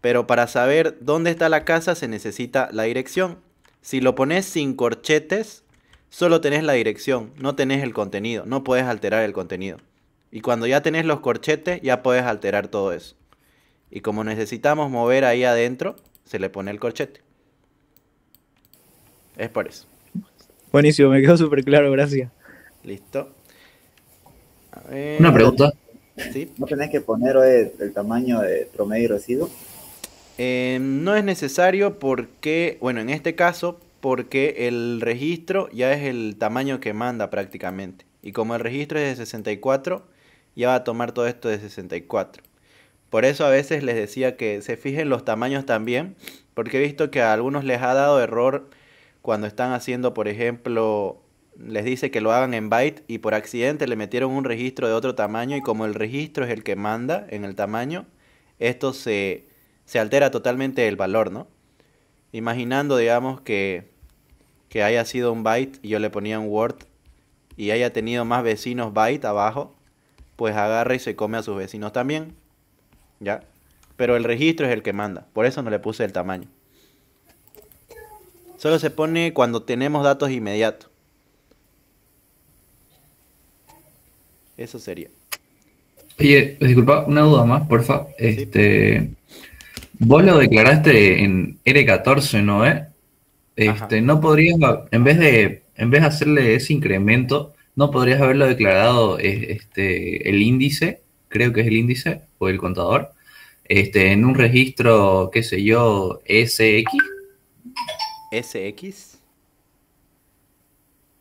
Pero para saber dónde está la casa se necesita la dirección. Si lo pones sin corchetes, solo tenés la dirección, no tenés el contenido, no puedes alterar el contenido. Y cuando ya tenés los corchetes, ya puedes alterar todo eso. Y como necesitamos mover ahí adentro, se le pone el corchete. Es por eso. Buenísimo, me quedó súper claro, gracias. Listo. A ver. Una pregunta. ¿Sí? ¿No tenés que poner el tamaño de promedio y residuo? No es necesario porque, bueno, en este caso, porque el registro ya es el tamaño que manda prácticamente. Y como el registro es de 64, ya va a tomar todo esto de 64. Por eso a veces les decía que se fijen los tamaños también, porque he visto que a algunos les ha dado error cuando están haciendo, por ejemplo, les dice que lo hagan en byte y por accidente le metieron un registro de otro tamaño y como el registro es el que manda en el tamaño, esto se altera totalmente el valor, ¿no? Imaginando, digamos, que haya sido un byte y yo le ponía un Word y haya tenido más vecinos byte abajo, pues agarra y se come a sus vecinos también, ¿ya? Pero el registro es el que manda, por eso no le puse el tamaño. Solo se pone cuando tenemos datos inmediatos. Eso sería. Oye, disculpa, una duda más, porfa. Vos lo declaraste en R14, ¿no? No podrías, en vez de hacerle ese incremento, no podrías haberlo declarado el índice, creo que es el índice, o el contador, en un registro, qué sé yo, SX. ¿SX?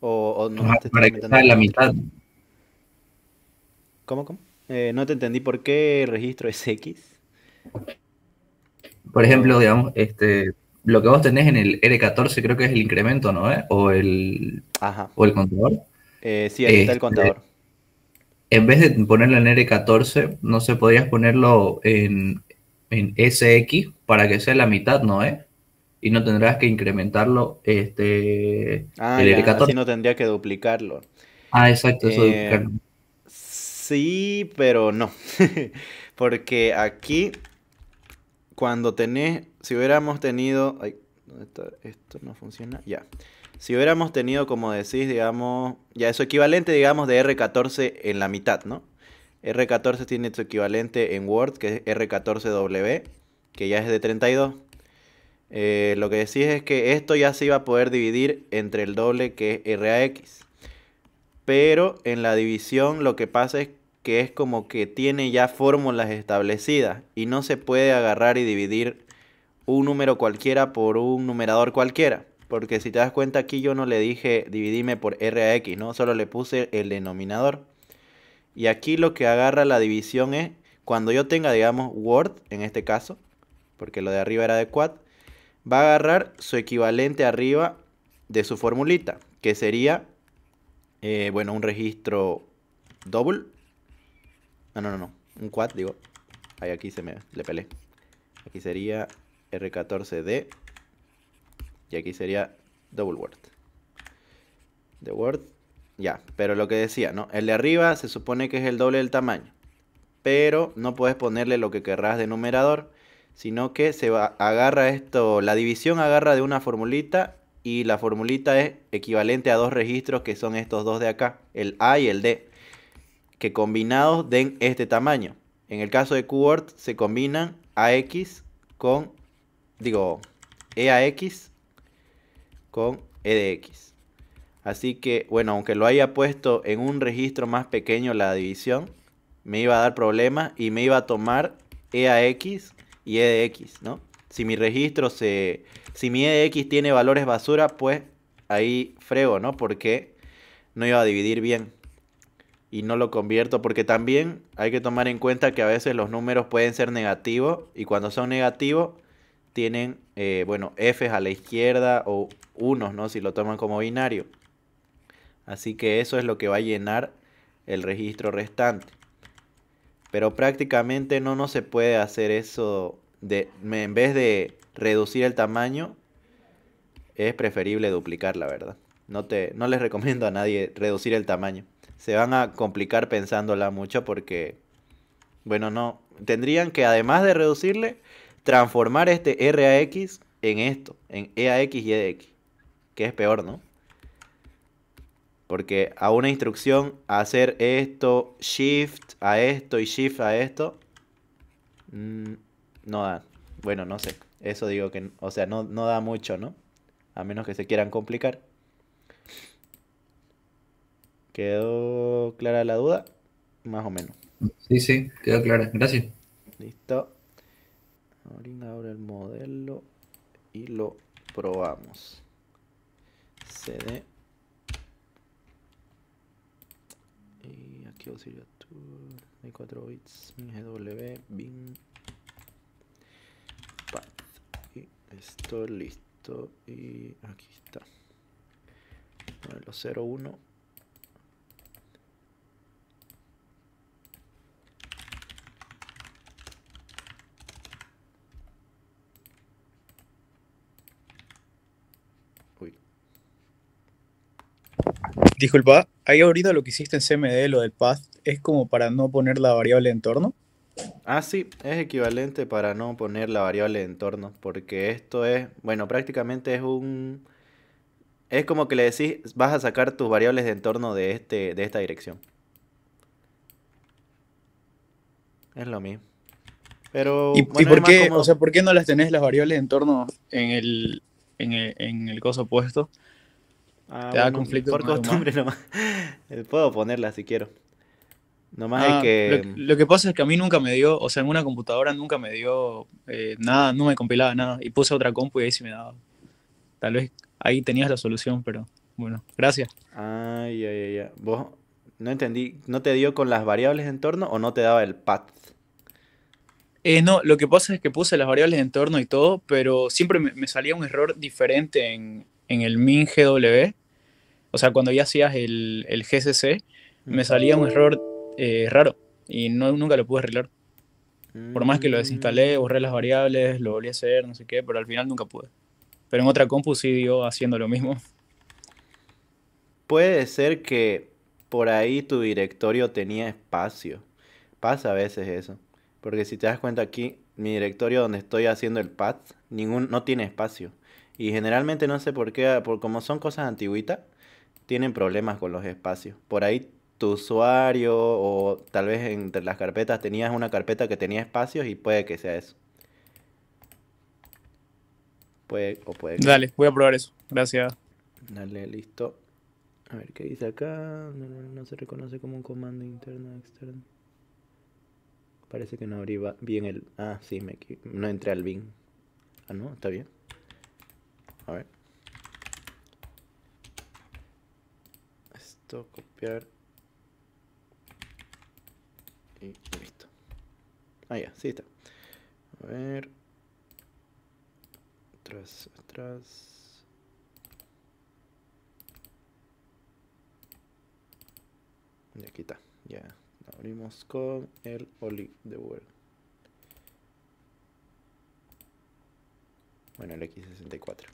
O no te Para que sea la mitad. ¿Cómo? No te entendí por qué registro SX. Por ejemplo, digamos, lo que vos tenés en el R14 creo que es el incremento, ¿no? O el contador. Sí, ahí está el contador. En vez de ponerlo en R14, no sé, podrías ponerlo en SX para que sea la mitad, ¿no? Y no tendrás que incrementarlo el R14. Así no tendría que duplicarlo. Exacto, eso duplicarlo. Sí, pero no. Porque aquí, cuando si hubiéramos tenido... Ay, ¿dónde está? Esto no funciona. Ya. Si hubiéramos tenido, como decís, digamos, ya su equivalente, digamos, de R14 en la mitad, ¿no? R14 tiene su equivalente en Word, que es R14W, que ya es de 32. Lo que decís es que esto ya se iba a poder dividir entre el doble, que es RAX. Pero en la división lo que pasa es que es como que tiene ya fórmulas establecidas y no se puede agarrar y dividir un número cualquiera por un numerador cualquiera. Porque si te das cuenta aquí yo no le dije dividime por RAX, ¿no? Solo le puse el denominador. Y aquí lo que agarra la división es cuando yo tenga, digamos, Word, en este caso, porque lo de arriba era de Quad, va a agarrar su equivalente arriba de su formulita, que sería, bueno, un registro double. No, un quad, digo. Ahí aquí le pelé. Aquí sería R14D y aquí sería double word. The word, ya, pero lo que decía, ¿no? El de arriba se supone que es el doble del tamaño, pero no puedes ponerle lo que querrás de numerador, sino que agarra esto, la división agarra de una formulita y la formulita es equivalente a dos registros que son estos dos de acá, el A y el D, que combinados den este tamaño. En el caso de QWORD se combinan AX con, digo, EAX con EDX. Así que, bueno, aunque lo haya puesto en un registro más pequeño la división, me iba a dar problemas y me iba a tomar EAX y EDX, ¿no? Si mi si mi EDX tiene valores basura, pues ahí frego, ¿no? Porque no iba a dividir bien. Y no lo convierto, porque también hay que tomar en cuenta que a veces los números pueden ser negativos y cuando son negativos tienen, bueno, Fs a la izquierda o unos, ¿no? Si lo toman como binario. Así que eso es lo que va a llenar el registro restante. Pero prácticamente no se puede hacer eso. En vez de reducir el tamaño, es preferible duplicar, la verdad. No les recomiendo a nadie reducir el tamaño. Se van a complicar pensándola mucho porque, bueno, no. Tendrían que, además de reducirle, transformar este RAX en esto, en EAX y EDX. Que es peor, ¿no? Porque a una instrucción hacer esto, shift a esto y shift a esto, no da. Bueno, no sé. Eso digo que, o sea, no da mucho, ¿no? A menos que se quieran complicar. ¿Quedó clara la duda? Más o menos. Sí, quedó clara. Gracias. Listo. Ahora el modelo y lo probamos. CD. Y aquí auxilio tour. Hay 4 bits. GW. Bin. Path. Y esto listo. Y aquí está. Modelo 01. Disculpa, ahí ahorita lo que hiciste en CMD, lo del path, es como para no poner la variable de entorno. Ah, sí, es equivalente para no poner la variable de entorno, porque esto es, bueno, prácticamente es como que le decís, vas a sacar tus variables de entorno de esta dirección. Es lo mismo. Pero, ¿Y bueno, es por más qué, o cómodo. sea, por qué no las tenés las variables de entorno en el coso opuesto? Ah, ¿Te da bueno, conflicto por con algo más? costumbre nomás. Puedo ponerla si quiero. Nomás hay Ah, que... lo que pasa es que a mí nunca me dio, o sea, en una computadora nunca me dio nada, no me compilaba nada. Y puse otra compu y ahí sí me daba. Tal vez ahí tenías la solución, pero bueno, gracias. Ay, ya. Vos, no entendí, ¿no te dio con las variables de entorno o no te daba el path? No, lo que pasa es que puse las variables de entorno y todo, pero siempre me salía un error diferente en el min GW. O sea, cuando ya hacías el GCC, me Ujú. salía un error raro y nunca lo pude arreglar. Por más que lo desinstalé, Mm. borré las variables, lo volví a hacer, no sé qué, pero al final nunca pude. Pero en otra compu sí dio haciendo lo mismo. Puede ser que por ahí tu directorio tenía espacio. Pasa a veces eso. Porque si te das cuenta aquí, mi directorio donde estoy haciendo el path, no tiene espacio. Y generalmente no sé por qué, por como son cosas antiguitas, tienen problemas con los espacios. Por ahí tu usuario o tal vez entre las carpetas tenías una carpeta que tenía espacios y puede que sea eso. Puede o puede que no. Dale, voy a probar eso. Gracias. Dale, listo. A ver qué dice acá. No se reconoce como un comando interno o externo. Parece que no abrí bien el... Ah, sí, no entré al bin. Ah, no, está bien. A ver. Esto, copiar. Y listo. Ah, ya, sí está. A ver. atrás. Y aquí está. Ya. Abrimos con el Oli de Word. Bueno, el X64.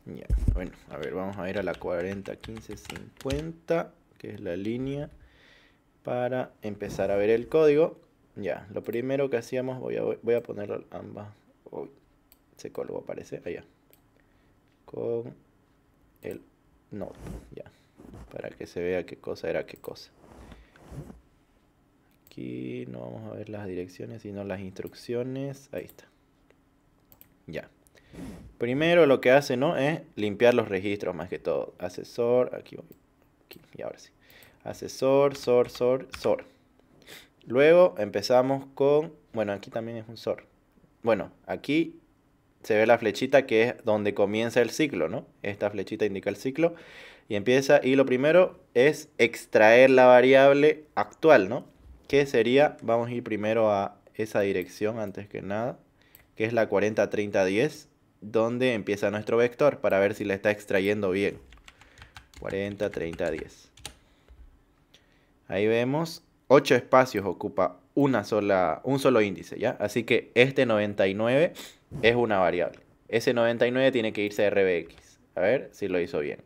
Ya, bueno, a ver, vamos a ir a la 401550, que es la línea, para empezar a ver el código. Ya, lo primero que hacíamos, voy a poner ambas. Uy, se colgó, parece, allá. Con el Node, ya, para que se vea qué cosa era qué cosa. Aquí no vamos a ver las direcciones, sino las instrucciones. Ahí está. Ya. Primero lo que hace, ¿no? Es limpiar los registros más que todo. Asesor, aquí, y ahora sí. Asesor, sor. Luego empezamos con, bueno, aquí también es un sor. Bueno, aquí se ve la flechita que es donde comienza el ciclo, ¿no? Esta flechita indica el ciclo y empieza, y lo primero es extraer la variable actual, ¿no? Que sería, vamos a ir primero a esa dirección antes que nada, que es la 403010, donde empieza nuestro vector, para ver si la está extrayendo bien. 403010. Ahí vemos, 8 espacios ocupa un solo índice, ¿ya? Así que este 99 es una variable. Ese 99 tiene que irse a RBX. A ver si lo hizo bien.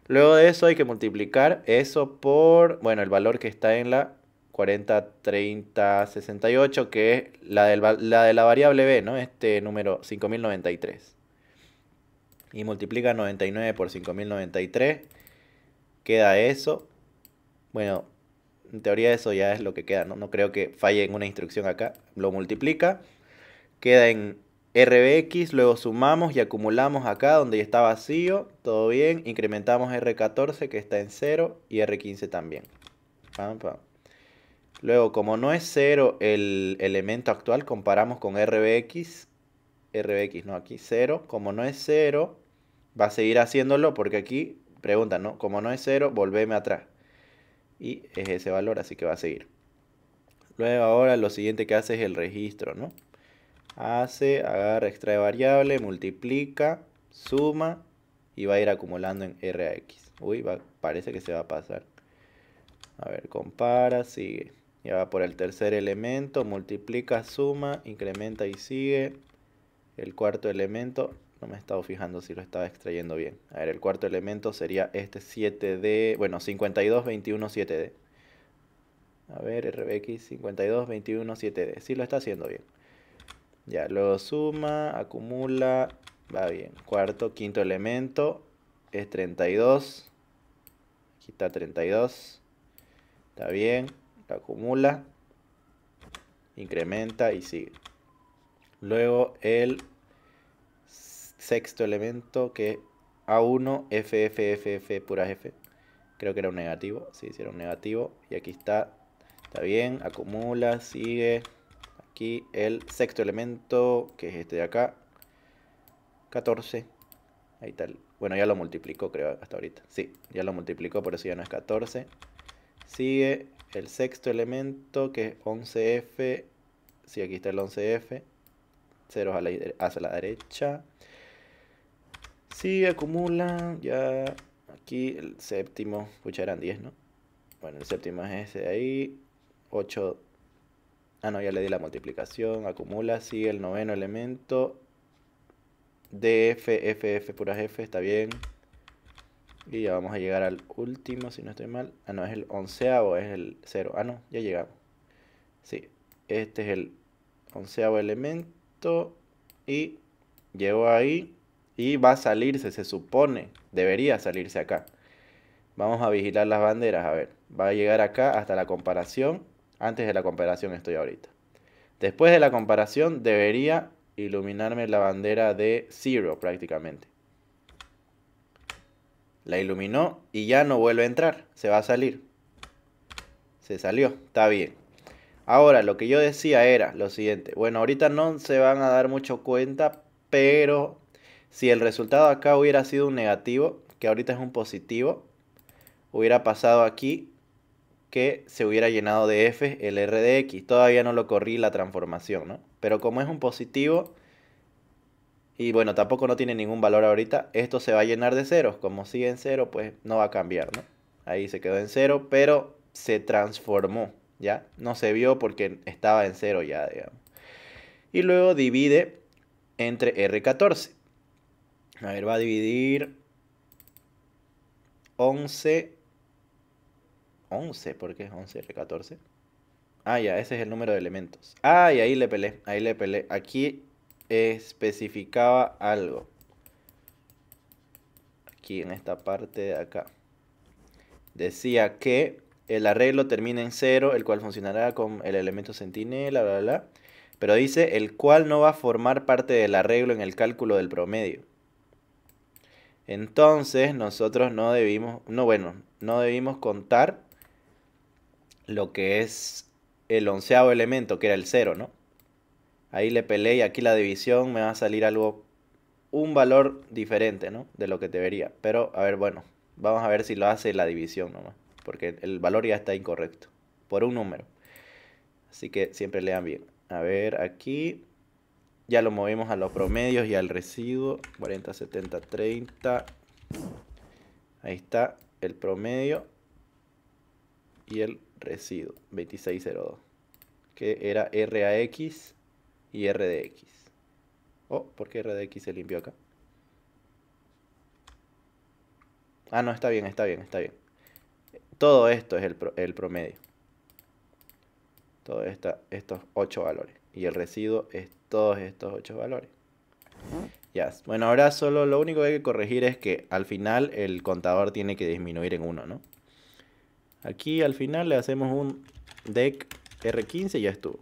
Luego de eso hay que multiplicar eso por, bueno, el valor que está en la 403068, que es la de la variable b, ¿no? Este número 5093. Y multiplica 99 por 5093. Queda eso. Bueno, en teoría eso ya es lo que queda, ¿no? No creo que falle en una instrucción acá. Lo multiplica. Queda en RBX, luego sumamos y acumulamos acá donde ya está vacío. Todo bien. Incrementamos R14 que está en 0 y R15 también. Pam, pam. Luego, como no es 0 el elemento actual, comparamos con RBX. RBX, no, aquí 0. Como no es 0, va a seguir haciéndolo porque aquí preguntan, ¿no? Como no es 0, volveme atrás. Y es ese valor, así que va a seguir. Luego ahora lo siguiente que hace es el registro, ¿no? Agarra, extrae variable, multiplica, suma y va a ir acumulando en RAX. Uy, parece que se va a pasar. A ver, compara, sigue. Ya va por el tercer elemento, multiplica, suma, incrementa y sigue. El cuarto elemento, no me he estado fijando si lo estaba extrayendo bien. A ver, el cuarto elemento sería este 7D, bueno, 5221 7D. A ver, RBX 5221 7D. Sí lo está haciendo bien. Ya, luego suma, acumula, va bien. Quinto elemento es 32. Aquí está 32. Está bien, lo acumula, incrementa y sigue. Luego el sexto elemento, que es A1, F, pura F. Creo que era un negativo, sí, era un negativo. Y aquí está bien, acumula, sigue. Aquí el sexto elemento, que es este de acá, 14. Ahí está. Bueno, ya lo multiplicó, creo, hasta ahorita. Sí, ya lo multiplicó, por eso ya no es 14. Sigue el sexto elemento, que es 11F. Sí, aquí está el 11F. Ceros hacia la derecha. Sigue, acumula. Ya aquí el séptimo. Pucha, eran 10, ¿no? Bueno, el séptimo es ese de ahí. 8. Ah, no, ya le di la multiplicación. Acumula. Sigue el noveno elemento. DF, FF, puras F. Está bien. Y ya vamos a llegar al último, si no estoy mal. Ah, no, es el 11avo, es el 0. Ah, no, ya llegamos. Sí, este es el 11avo elemento. Y llegó ahí. Y va a salirse, se supone. Debería salirse acá. Vamos a vigilar las banderas, a ver. Va a llegar acá hasta la comparación. Antes de la comparación estoy ahorita. Después de la comparación debería iluminarme la bandera de 0 prácticamente. La iluminó y ya no vuelve a entrar. Se va a salir. Se salió. Está bien. Ahora, lo que yo decía era lo siguiente. Bueno, ahorita no se van a dar mucho cuenta, pero si el resultado acá hubiera sido un negativo, que ahorita es un positivo, hubiera pasado aquí que se hubiera llenado de F el R de X. Todavía no lo corrí la transformación, ¿no? Pero como es un positivo, y bueno, tampoco no tiene ningún valor ahorita, esto se va a llenar de ceros. Como sigue en cero, pues no va a cambiar, ¿no? Ahí se quedó en cero, pero se transformó, ¿ya? No se vio porque estaba en cero ya, digamos. Y luego divide entre R14. A ver, va a dividir 11. 11, ¿por qué es 11 R14? Ah, ya, ese es el número de elementos. Ah, y ahí le pelé, ahí le pelé. Aquí especificaba algo. Aquí en esta parte de acá. Decía que el arreglo termina en 0, el cual funcionará con el elemento centinela, bla, bla, bla. Pero dice, el cual no va a formar parte del arreglo en el cálculo del promedio. Entonces, nosotros no debimos contar lo que es el 11º elemento, que era el 0, ¿no? Ahí le pelé y aquí la división me va a salir algo, un valor diferente, ¿no? De lo que debería. Pero, a ver, bueno, vamos a ver si lo hace la división nomás. Porque el valor ya está incorrecto. Por un número. Así que siempre lean bien. A ver, aquí ya lo movimos a los promedios y al residuo. 40, 70, 30. Ahí está el promedio y el residuo. 2602. Que era RAX y R de X. Oh, ¿por qué R de X se limpió acá? Ah, no, está bien, está bien, está bien. Todo esto es el promedio. Todo estos 8 valores. Y el residuo es todos estos 8 valores. Ya. Bueno, ahora solo lo único que hay que corregir es que al final el contador tiene que disminuir en 1, ¿no? Aquí al final le hacemos un dec R15 y ya estuvo.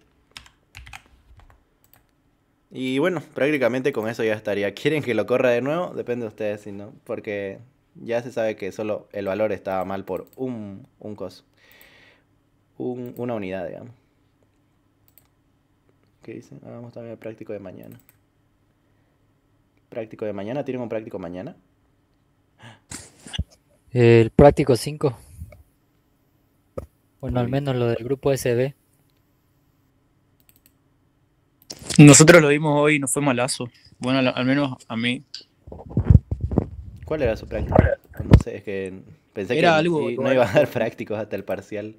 Y bueno, prácticamente con eso ya estaría. ¿Quieren que lo corra de nuevo? Depende de ustedes, si no. Porque ya se sabe que solo el valor estaba mal por un coso. Una unidad, digamos. ¿Qué dicen? Vamos también al práctico de mañana. ¿Práctico de mañana? ¿Tienen un práctico mañana? El práctico 5. Bueno, al Uy. menos lo del grupo SB. Nosotros lo dimos hoy y nos fue malazo. Bueno, al menos a mí. ¿Cuál era su práctico? No sé, es que pensé Era que algo no iba a igual. dar prácticos hasta el parcial.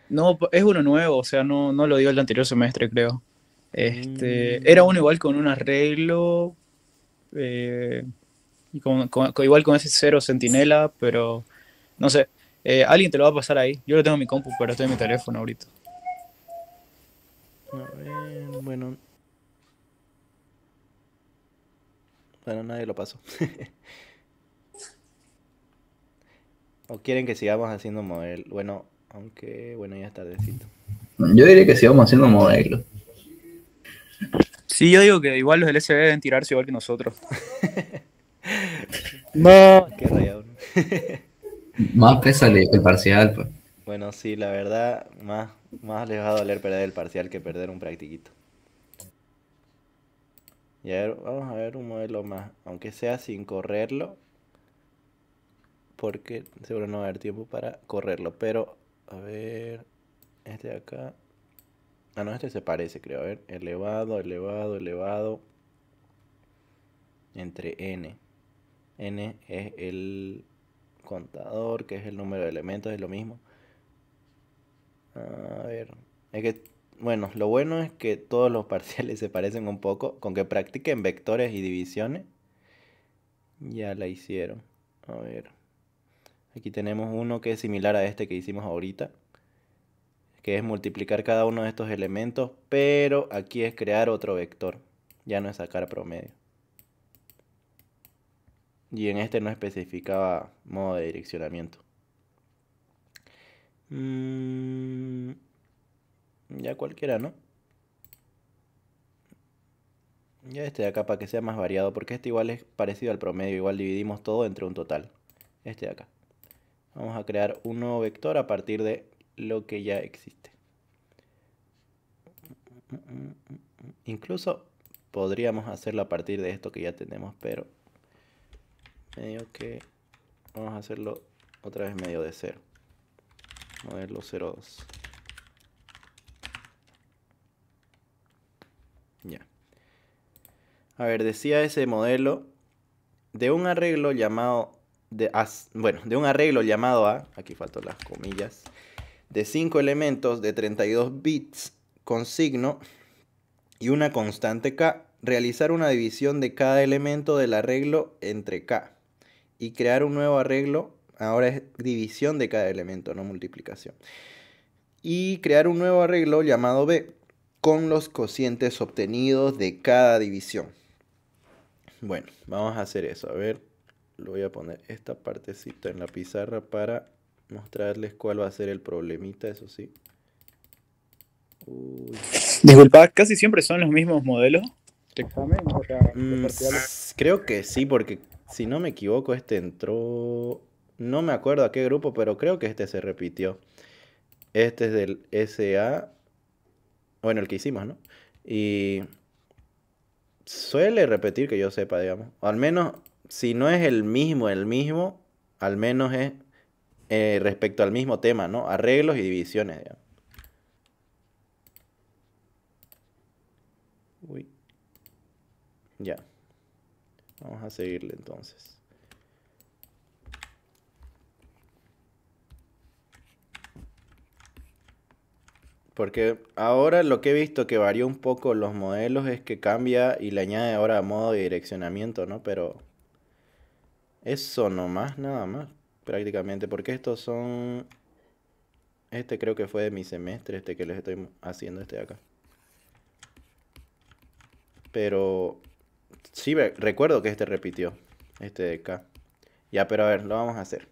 No, es uno nuevo, o sea, no lo dio el anterior semestre, creo. Era uno Mm. igual con un arreglo, y igual con ese cero centinela, pero no sé. Alguien te lo va a pasar ahí. Yo lo tengo en mi compu, pero estoy en mi teléfono ahorita. A ver, bueno. Bueno, nadie lo pasó. ¿O quieren que sigamos haciendo modelo? Bueno, aunque, bueno, ya es tardecito. Yo diría que sigamos haciendo modelos. Sí, yo digo que igual los del SB deben tirarse igual que nosotros. No, Qué rayado, ¿no? Más pesa el parcial, pues. Bueno, sí, la verdad, más les va a doler perder el parcial que perder un practiquito. Y a ver, vamos a ver un modelo más, aunque sea sin correrlo, porque seguro no va a haber tiempo para correrlo. Pero, a ver, este de acá. Ah, no, este se parece, creo. A ver, elevado, elevado, elevado. Entre n. N es el contador, que es el número de elementos, es lo mismo. A ver, es que, bueno, lo bueno es que todos los parciales se parecen un poco. Con que practiquen vectores y divisiones, ya la hicieron. A ver, aquí tenemos uno que es similar a este que hicimos ahorita, que es multiplicar cada uno de estos elementos, pero aquí es crear otro vector, ya no es sacar promedio. Y en este no especificaba modo de direccionamiento. Ya cualquiera, ¿no? Ya este de acá para que sea más variado, porque este igual es parecido al promedio, igual dividimos todo entre un total. Este de acá. Vamos a crear un nuevo vector a partir de lo que ya existe. Incluso podríamos hacerlo a partir de esto que ya tenemos, pero medio que vamos a hacerlo otra vez medio de 0. Modelo 02. Ya. A ver, decía ese modelo de un arreglo llamado de un arreglo llamado A, aquí faltan las comillas, de 5 elementos de 32 bits con signo y una constante K, realizar una división de cada elemento del arreglo entre K y crear un nuevo arreglo, ahora es división de cada elemento, no multiplicación, y crear un nuevo arreglo llamado B con los cocientes obtenidos de cada división. Bueno, vamos a hacer eso. A ver, lo voy a poner esta partecita en la pizarra para mostrarles cuál va a ser el problemita, eso sí. Uy. Disculpa, casi siempre son los mismos modelos de examen. O sea, creo que sí, porque si no me equivoco, este entró... No me acuerdo a qué grupo, pero creo que este se repitió. Este es del SA. Bueno, el que hicimos, ¿no? Y suele repetir que yo sepa, digamos. O al menos, si no es el mismo, al menos es respecto al mismo tema, ¿no? Arreglos y divisiones, digamos. Uy. Ya. Vamos a seguirle entonces. Porque ahora lo que he visto que varió un poco los modelos es que cambia y le añade ahora modo de direccionamiento, ¿no? Pero eso nomás, nada más, prácticamente. Porque estos son... Este creo que fue de mi semestre, este que les estoy haciendo, este de acá. Pero sí, recuerdo que este repitió, este de acá. Ya, pero a ver, lo vamos a hacer.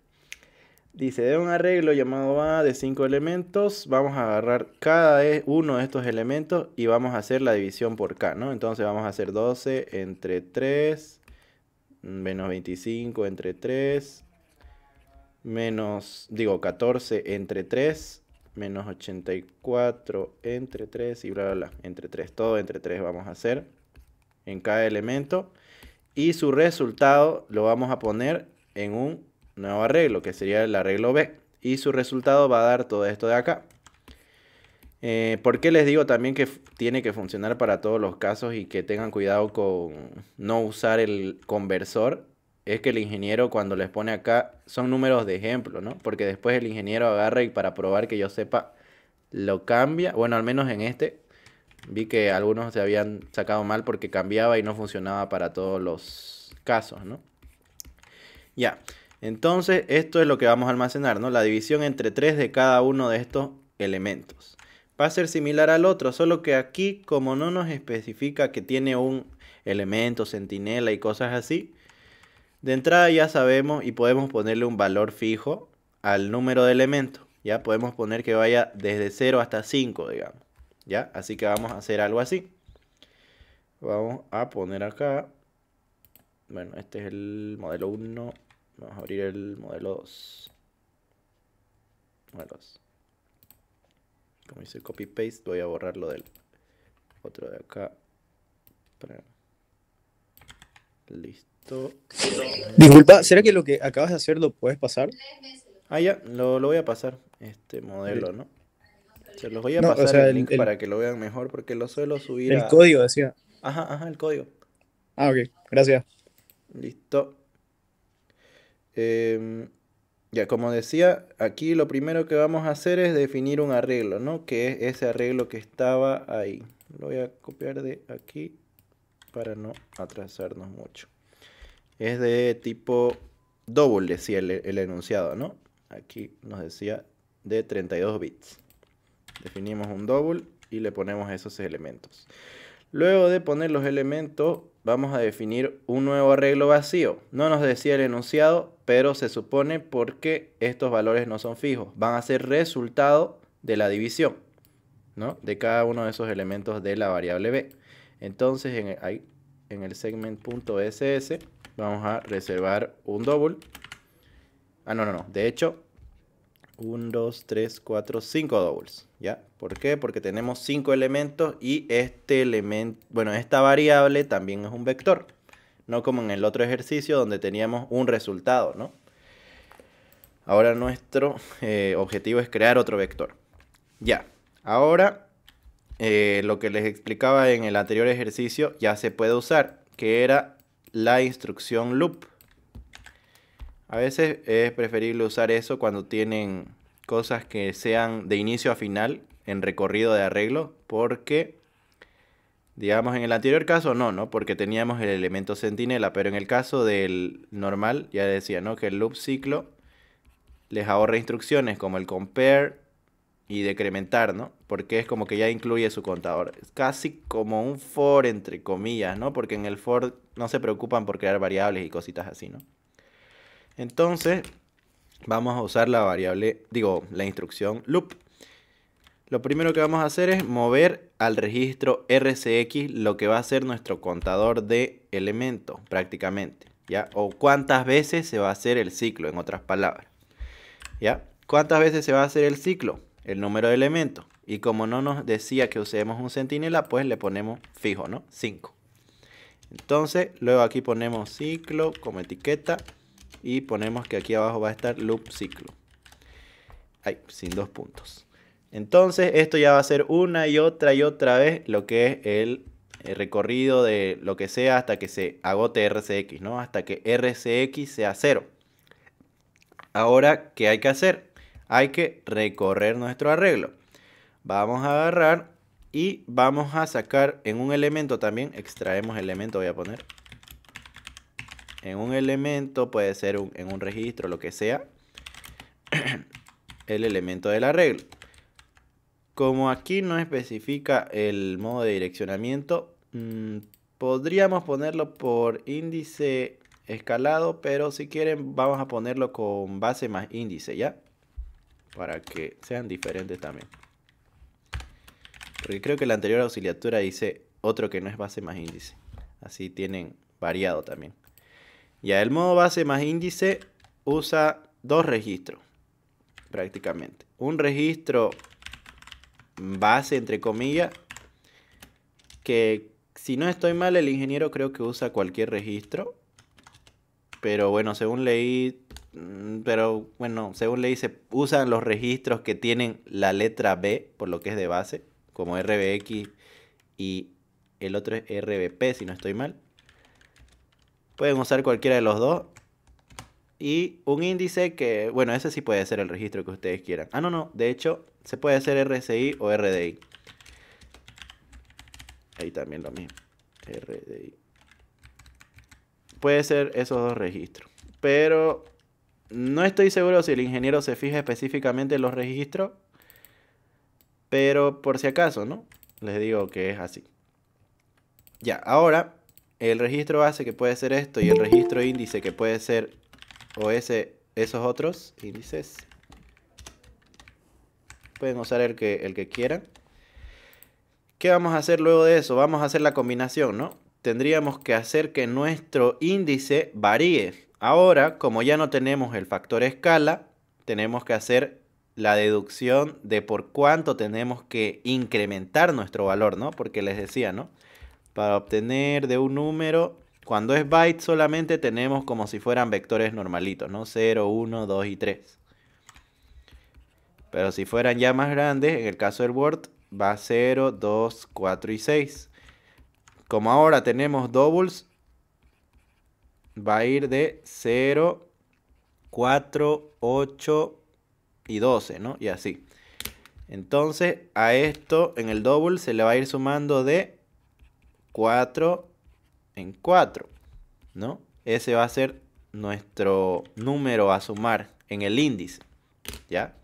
Dice, de un arreglo llamado A de 5 elementos, vamos a agarrar cada uno de estos elementos y vamos a hacer la división por K, ¿no? Entonces vamos a hacer 12 entre 3, menos 25 entre 3, menos, 14 entre 3, menos 84 entre 3 y bla, bla, bla, entre 3. Todo entre 3 vamos a hacer en cada elemento. Y su resultado lo vamos a poner en un nuevo arreglo, que sería el arreglo B. Y su resultado va a dar todo esto de acá. ¿Por qué les digo también que tiene que funcionar para todos los casos y que tengan cuidado con no usar el conversor? Es que el ingeniero cuando les pone acá son números de ejemplo, ¿no? Porque después el ingeniero agarra y para probar que yo sepa lo cambia. Bueno, al menos en este vi que algunos se habían sacado mal porque cambiaba y no funcionaba para todos los casos, ¿no? Ya. Entonces, esto es lo que vamos a almacenar, ¿no? La división entre 3 de cada uno de estos elementos. Va a ser similar al otro, solo que aquí, como no nos especifica que tiene un elemento, centinela y cosas así, de entrada ya sabemos y podemos ponerle un valor fijo al número de elementos. Ya podemos poner que vaya desde 0 hasta 5, digamos. ¿Ya? Así que vamos a hacer algo así. Vamos a poner acá. Bueno, este es el modelo 1. Vamos a abrir el modelo 2. Modelo 2. Como hice copy paste, voy a borrarlo del otro de acá. Listo. Disculpa, ¿será que lo que acabas de hacer lo puedes pasar? Ah, ya, lo voy a pasar. Este modelo, ¿no? Se los voy a No, pasar o sea, el link para que lo vean mejor, porque lo suelo subir el a... código decía. Ajá, el código. Ah, ok, gracias. Listo. Ya, como decía, aquí lo primero que vamos a hacer es definir un arreglo, ¿no? Que es ese arreglo que estaba ahí. Lo voy a copiar de aquí para no atrasarnos mucho. Es de tipo double, decía el enunciado, ¿no? Aquí nos decía de 32 bits. Definimos un double y le ponemos esos elementos. Luego de poner los elementos, vamos a definir un nuevo arreglo vacío. No nos decía el enunciado, pero se supone porque estos valores no son fijos. Van a ser resultado de la división, ¿no? De cada uno de esos elementos de la variable b. Entonces, en el segment.ss vamos a reservar un double. Ah, no. De hecho, 1, 2, 3, 4, 5 doubles. ¿Ya? ¿Por qué? Porque tenemos 5 elementos y este elemento, bueno, esta variable también es un vector. No como en el otro ejercicio donde teníamos un resultado, ¿no? Ahora nuestro objetivo es crear otro vector. Ya, ahora lo que les explicaba en el anterior ejercicio ya se puede usar, que era la instrucción loop. A veces es preferible usar eso cuando tienen cosas que sean de inicio a final en recorrido de arreglo, porque, digamos, en el anterior caso no, porque teníamos el elemento centinela, pero en el caso del normal, ya decía, ¿no? Que el loop ciclo les ahorra instrucciones como el compare y decrementar, ¿no? Porque es como que ya incluye su contador. Es casi como un for, entre comillas, ¿no? Porque en el for no se preocupan por crear variables y cositas así, ¿no? Entonces, vamos a usar la variable, la instrucción loop. Lo primero que vamos a hacer es mover al registro RCX lo que va a ser nuestro contador de elementos, prácticamente, ¿ya? O cuántas veces se va a hacer el ciclo, en otras palabras, ¿ya? ¿Cuántas veces se va a hacer el ciclo? El número de elementos. Y como no nos decía que usemos un centinela, pues le ponemos fijo, ¿no? 5. Entonces, luego aquí ponemos ciclo como etiqueta y ponemos que aquí abajo va a estar loop ciclo. Ay, sin 2 puntos. Entonces, esto ya va a ser una y otra vez lo que es el recorrido de lo que sea hasta que se agote RCX, ¿no? Hasta que RCX sea 0. Ahora, ¿qué hay que hacer? Hay que recorrer nuestro arreglo. Vamos a agarrar y vamos a sacar en un elemento también. Extraemos elemento, voy a poner. En un elemento, puede ser en un registro, lo que sea. El elemento del arreglo. Como aquí no especifica el modo de direccionamiento, podríamos ponerlo por índice escalado, pero si quieren vamos a ponerlo con base más índice, ¿ya? Para que sean diferentes también. Porque creo que la anterior auxiliatura dice otro que no es base más índice. Así tienen variado también. Ya, el modo base más índice usa 2 registros, prácticamente. Un registro base, entre comillas, que si no estoy mal, el ingeniero creo que usa cualquier registro. Pero bueno, según leí, se usan los registros que tienen la letra B, por lo que es de base, como RBX y el otro es RBP, si no estoy mal. Pueden usar cualquiera de los dos. Y un índice que, bueno, ese sí puede ser el registro que ustedes quieran. No, de hecho, se puede hacer RCI o RDI. Ahí también lo mismo. RDI. Puede ser esos 2 registros. Pero no estoy seguro si el ingeniero se fija específicamente en los registros. Pero por si acaso, ¿no? Les digo que es así. Ya, ahora el registro base que puede ser esto y el registro índice que puede ser esos otros índices. Pueden usar el que quieran. ¿Qué vamos a hacer luego de eso? Vamos a hacer la combinación, ¿no? Tendríamos que hacer que nuestro índice varíe. Ahora, como ya no tenemos el factor escala, tenemos que hacer la deducción de por cuánto tenemos que incrementar nuestro valor, ¿no? Porque les decía, ¿no? Para obtener de un número, cuando es byte solamente tenemos como si fueran vectores normalitos, ¿no? 0, 1, 2 y 3. Pero si fueran ya más grandes, en el caso del Word, va 0, 2, 4 y 6. Como ahora tenemos doubles, va a ir de 0, 4, 8 y 12, ¿no? Y así. Entonces, a esto en el double se le va a ir sumando de 4 en 4, ¿no? Ese va a ser nuestro número a sumar en el índice, ¿ya?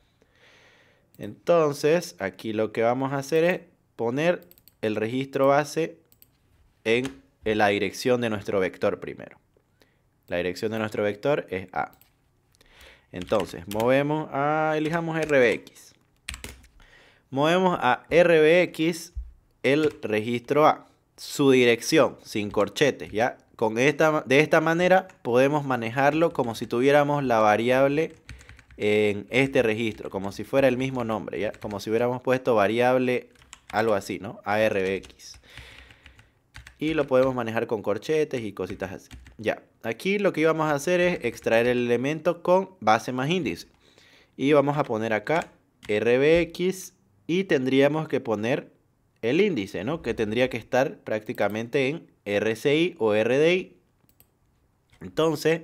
Entonces, aquí lo que vamos a hacer es poner el registro base en la dirección de nuestro vector primero. La dirección de nuestro vector es A. Entonces, elijamos RBX. Movemos a RBX el registro A, su dirección, sin corchetes, ¿ya? De esta manera podemos manejarlo como si tuviéramos la variable en este registro, como si fuera el mismo nombre, ¿ya? Como si hubiéramos puesto variable, algo así, ¿no? ARBX. Y lo podemos manejar con corchetes y cositas así. Ya, aquí lo que íbamos a hacer es extraer el elemento con base más índice. Y vamos a poner acá RBX y tendríamos que poner el índice, ¿no? Que tendría que estar prácticamente en RCI o RDI. Entonces,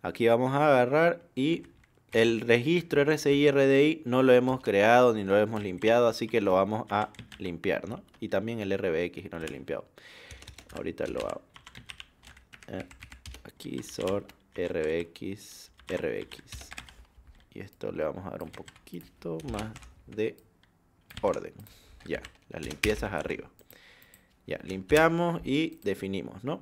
aquí vamos a agarrar y el registro RCI y RDI no lo hemos creado ni lo hemos limpiado, así que lo vamos a limpiar, ¿no? Y también el RBX no lo he limpiado. Ahorita lo hago. Aquí sort RBX, RBX. Y esto le vamos a dar un poquito más de orden. Ya, las limpiezas arriba. Ya, limpiamos y definimos, ¿no?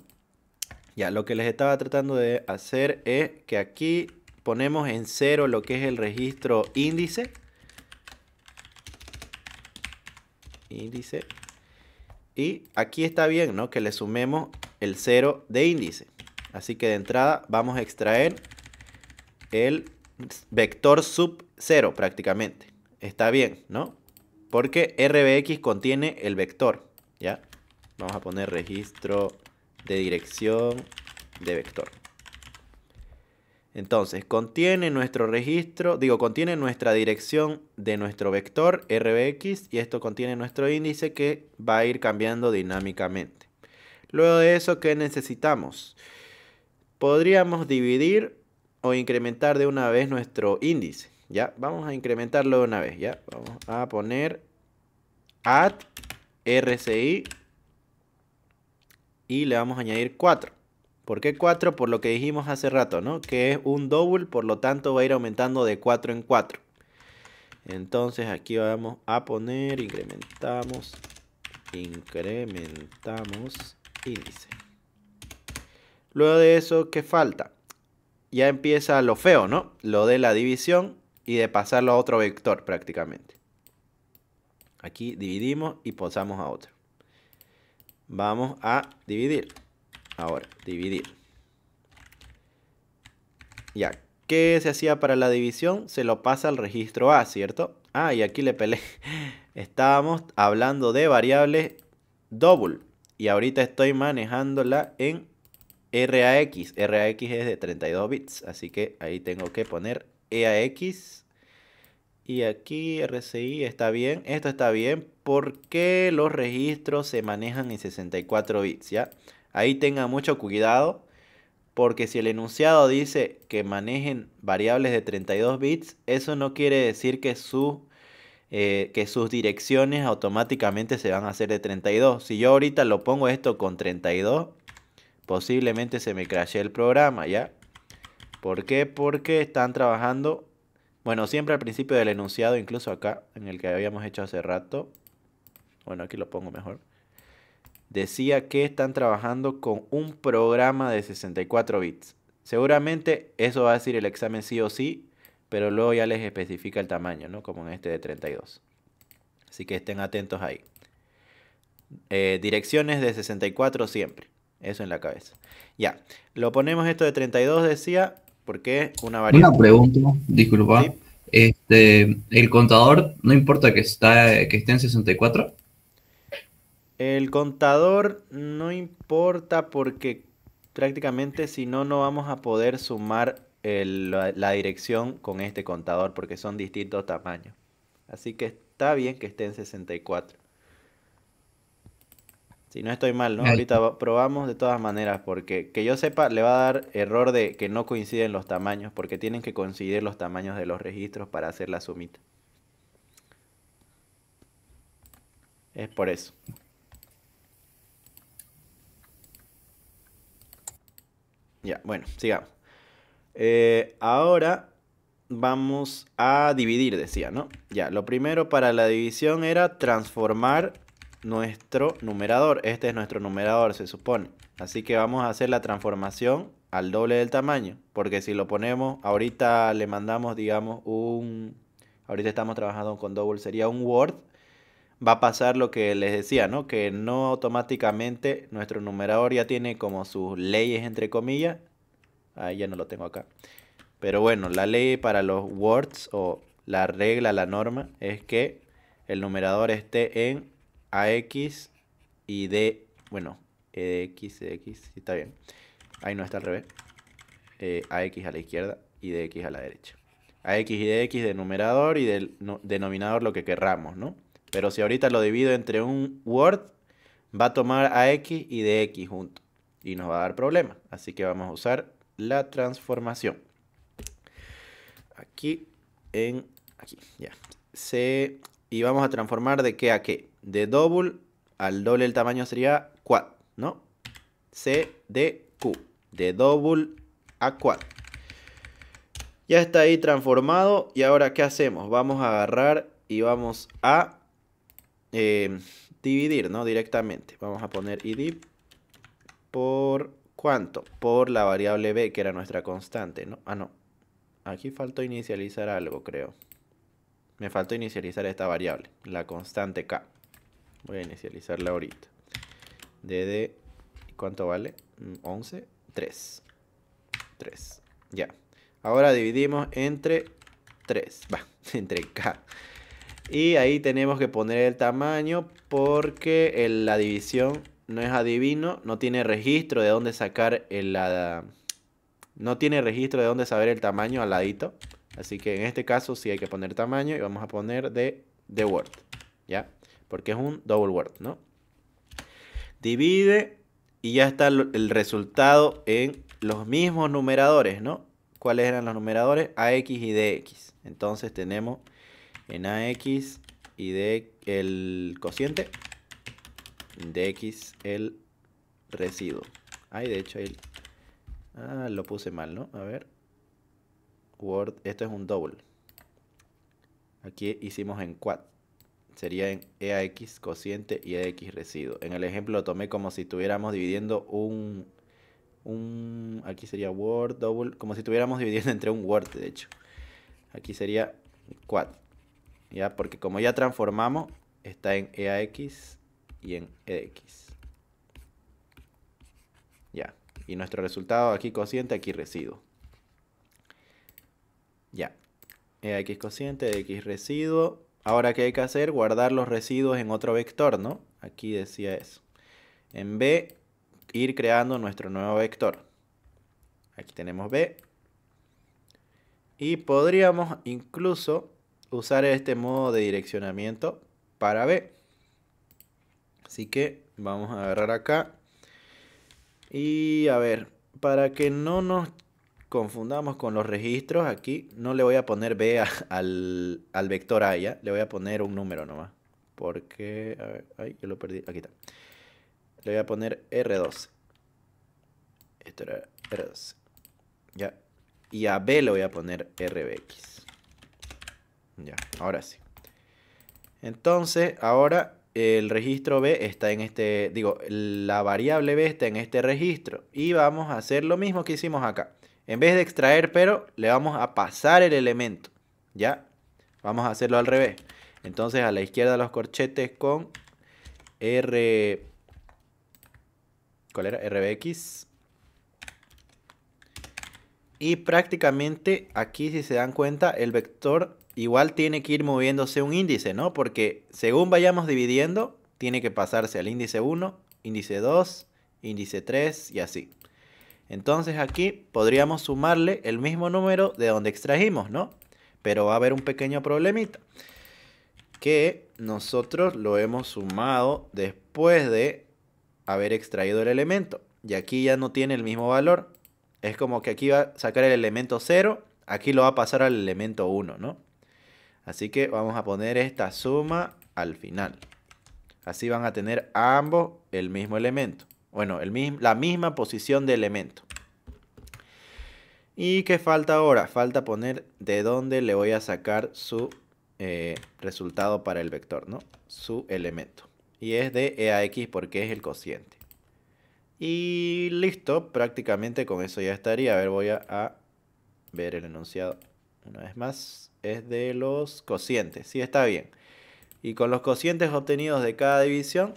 Ya, lo que les estaba tratando de hacer es que aquí ponemos en 0 lo que es el registro índice. Índice. Y aquí está bien, ¿no? Que le sumemos el 0 de índice. Así que de entrada vamos a extraer el vector sub 0 prácticamente. Está bien, ¿no? Porque RBX contiene el vector, ¿ya? Vamos a poner registro de dirección de vector. Entonces, contiene nuestro registro, contiene nuestra dirección de nuestro vector RBX y esto contiene nuestro índice que va a ir cambiando dinámicamente. Luego de eso, ¿qué necesitamos? Podríamos dividir o incrementar de una vez nuestro índice, ¿ya? Vamos a incrementarlo de una vez, ¿ya? Vamos a poner add RCI y le vamos a añadir 4. ¿Por qué 4? Por lo que dijimos hace rato, ¿no? Que es un double, por lo tanto va a ir aumentando de 4 en 4. Entonces aquí vamos a poner, incrementamos índice. Luego de eso, ¿qué falta? Ya empieza lo feo, ¿no? Lo de la división y de pasarlo a otro vector prácticamente. Aquí dividimos y pasamos a otro. Vamos a dividir. Ahora, dividir. Ya, ¿qué se hacía para la división? Se lo pasa al registro A, ¿cierto? Ah, y aquí le peleé. Estábamos hablando de variables double. Y ahorita estoy manejándola en RAX. RAX es de 32 bits. Así que ahí tengo que poner EAX. Y aquí RCI está bien. Esto está bien porque los registros se manejan en 64 bits, ¿ya? Ahí tengan mucho cuidado. Porque si el enunciado dice que manejen variables de 32 bits, eso no quiere decir que sus direcciones automáticamente se van a hacer de 32. Si yo ahorita lo pongo esto con 32, posiblemente se me crashee el programa, ¿ya? ¿Por qué? Porque están trabajando, bueno, siempre al principio del enunciado, incluso acá, en el que habíamos hecho hace rato. Bueno, aquí lo pongo mejor. Decía que están trabajando con un programa de 64 bits. Seguramente eso va a decir el examen sí o sí, pero luego ya les especifica el tamaño, ¿no? Como en este de 32. Así que estén atentos ahí. Direcciones de 64 siempre. Eso en la cabeza. Ya, lo ponemos esto de 32, decía, porque es una variable. Una pregunta, disculpa. ¿Sí? ¿El contador no importa que esté en 64? El contador no importa porque prácticamente si no, no vamos a poder sumar la dirección con este contador porque son distintos tamaños. Así que está bien que esté en 64. Si no estoy mal, ¿no? Ahí. Ahorita probamos de todas maneras porque que yo sepa le va a dar error de que no coinciden los tamaños porque tienen que coincidir los tamaños de los registros para hacer la sumita. Es por eso. Ya, bueno, sigamos. Ahora vamos a dividir, decía, ¿no? Ya, lo primero para la división era transformar nuestro numerador. Este es nuestro numerador, se supone. Así que vamos a hacer la transformación al doble del tamaño. Porque si lo ponemos, ahorita le mandamos, digamos, ahorita estamos trabajando con double, sería un Word. Va a pasar lo que les decía, ¿no? Que no automáticamente nuestro numerador ya tiene como sus leyes, entre comillas. Ahí ya no lo tengo acá. Pero bueno, la ley para los words o la regla, la norma, es que el numerador esté en AX y D, bueno, EDX, EX, sí está bien. Ahí no está al revés. AX a la izquierda y DX a la derecha. a x y de x de numerador y del denominador lo que querramos, ¿no? Pero si ahorita lo divido entre un Word, va a tomar a x y de x juntos y nos va a dar problemas. Así que vamos a usar la transformación. Aquí, aquí, ya. Y vamos a transformar de qué a qué. De double al doble del tamaño sería quad, ¿no? C de Q. De double a quad. Ya está ahí transformado. Y ahora, ¿qué hacemos? Vamos a agarrar y vamos a dividir, ¿no? Directamente. Vamos a poner div por ¿cuánto? Por la variable b, que era nuestra constante, ¿no? Ah, no. Aquí faltó inicializar algo, creo. Me faltó inicializar esta variable, la constante k. Voy a inicializarla ahorita. ¿Cuánto vale? 11, 3. 3. Ya. Ahora dividimos entre 3. Va, entre k. Y ahí tenemos que poner el tamaño porque la división no es adivino, no tiene registro de dónde sacar no tiene registro de dónde saber el tamaño al ladito. Así que en este caso sí hay que poner tamaño y vamos a poner de Word, ¿ya? Porque es un double Word, ¿no? Divide y ya está el resultado en los mismos numeradores, ¿no? ¿Cuáles eran los numeradores? AX y DX. Entonces tenemos en AX y el cociente, DX el residuo. Ay, de hecho ahí... Ah, lo puse mal, ¿no? A ver. Word, esto es un double. Aquí hicimos en quad. Sería en EAX cociente y EX residuo. En el ejemplo lo tomé como si estuviéramos dividiendo aquí sería Word, double. Como si estuviéramos dividiendo entre un Word, de hecho. Aquí sería quad. ¿Ya? Porque como ya transformamos, está en EAX y en EX. Ya. Y nuestro resultado aquí cociente, aquí residuo. Ya. EX cociente, EX residuo. Ahora, ¿qué hay que hacer? Guardar los residuos en otro vector, ¿no? Aquí decía eso. En B, ir creando nuestro nuevo vector. Aquí tenemos B. Y podríamos incluso usar este modo de direccionamiento para B. Así que vamos a agarrar acá. Y a ver, para que no nos confundamos con los registros, aquí no le voy a poner B al vector A, ¿ya? Le voy a poner un número nomás. Porque, a ver, ay, yo lo perdí, aquí está. Le voy a poner R12. Esto era R12. Ya. Y a B le voy a poner RBX. Ya, ahora sí. Entonces, ahora el registro B está en este, la variable B está en este registro. Y vamos a hacer lo mismo que hicimos acá. En vez de extraer, pero le vamos a pasar el elemento. ¿Ya? Vamos a hacerlo al revés. Entonces a la izquierda los corchetes con R... ¿Cuál era? RBX. Y prácticamente aquí, si se dan cuenta, el vector igual tiene que ir moviéndose un índice, ¿no? Porque según vayamos dividiendo, tiene que pasarse al índice 1, índice 2, índice 3 y así. Entonces aquí podríamos sumarle el mismo número de donde extrajimos, ¿no? Pero va a haber un pequeño problemita. Que nosotros lo hemos sumado después de haber extraído el elemento. Y aquí ya no tiene el mismo valor. Es como que aquí va a sacar el elemento 0, aquí lo va a pasar al elemento 1, ¿no? Así que vamos a poner esta suma al final. Así van a tener ambos el mismo elemento. Bueno, la misma posición de elemento. ¿Y qué falta ahora? Falta poner de dónde le voy a sacar su resultado para el vector, ¿no? Su elemento. Y es de EAX porque es el cociente. Y listo, prácticamente con eso ya estaría. A ver, voy a ver el enunciado una vez más. Es de los cocientes, sí, está bien. Y con los cocientes obtenidos de cada división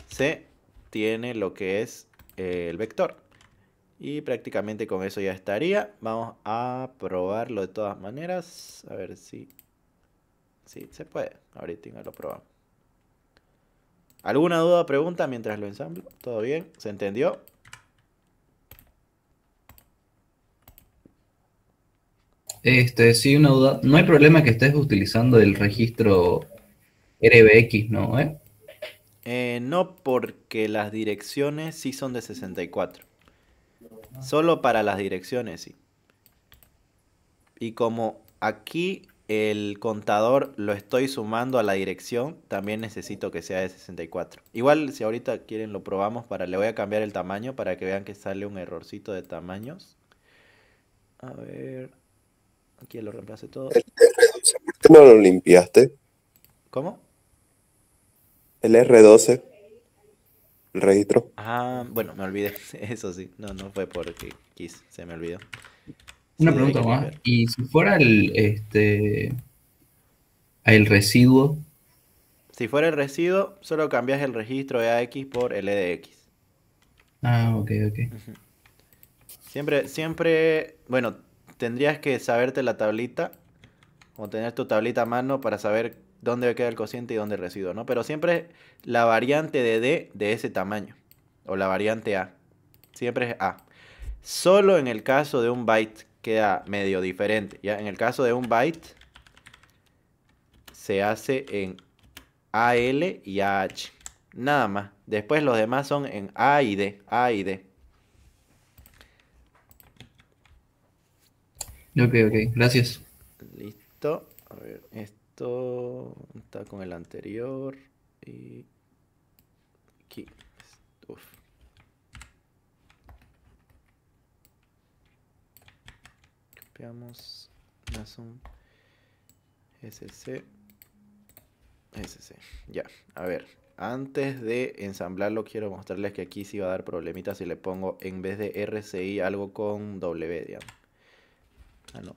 se tiene lo que es el vector. Y prácticamente con eso ya estaría. Vamos a probarlo de todas maneras. A ver si se puede. Ahorita lo probamos. ¿Alguna duda o pregunta mientras lo ensamblo? ¿Todo bien? ¿Se entendió? Sí, una duda. No hay problema que estés utilizando el registro RBX, ¿no? No, porque las direcciones sí son de 64. Solo para las direcciones, sí. Y como aquí el contador lo estoy sumando a la dirección, también necesito que sea de 64. Igual si ahorita quieren lo probamos le voy a cambiar el tamaño para que vean que sale un errorcito de tamaños. A ver, aquí lo reemplace todo. El R12, ¿por qué no lo limpiaste? ¿Cómo? El R12, el registro. Ah, bueno, me olvidé. Eso sí, no fue porque quise, se me olvidó. Una Sí, hay pregunta que más. limpiar. ¿Y si fuera el residuo? Si fuera el residuo, solo cambias el registro de AX por LDX. Ah, ok, ok. Siempre, bueno, tendrías que saberte la tablita o tener tu tablita a mano para saber dónde queda el cociente y dónde el residuo, ¿no? Pero siempre la variante de D de ese tamaño o la variante A. Siempre es A. Solo en el caso de un byte queda medio diferente, ¿ya? En el caso de un byte se hace en AL y AH. Nada más. Después los demás son en A y D. A y D. Ok, ok, gracias. Listo. A ver, esto está con el anterior. Y aquí. Uf. Copiamos. Nasum. SC. SC. Ya. A ver. Antes de ensamblarlo, quiero mostrarles que aquí sí va a dar problemitas si le pongo en vez de RCI algo con W, digamos. Ah, no.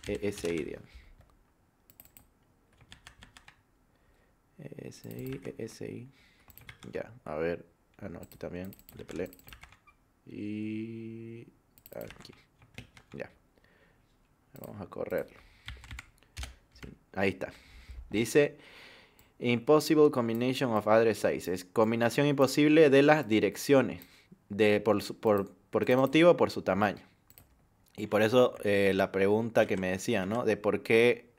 ESI, digamos. ESI, ESI. Ya, a ver. Ah, no, aquí también le peleé. Y aquí. Ya. Vamos a correrlo. Sí, ahí está. Dice Impossible Combination of Address Sizes. Combinación imposible de las direcciones. ¿Por qué motivo? Por su tamaño. Y por eso la pregunta que me decían, ¿no? De por qué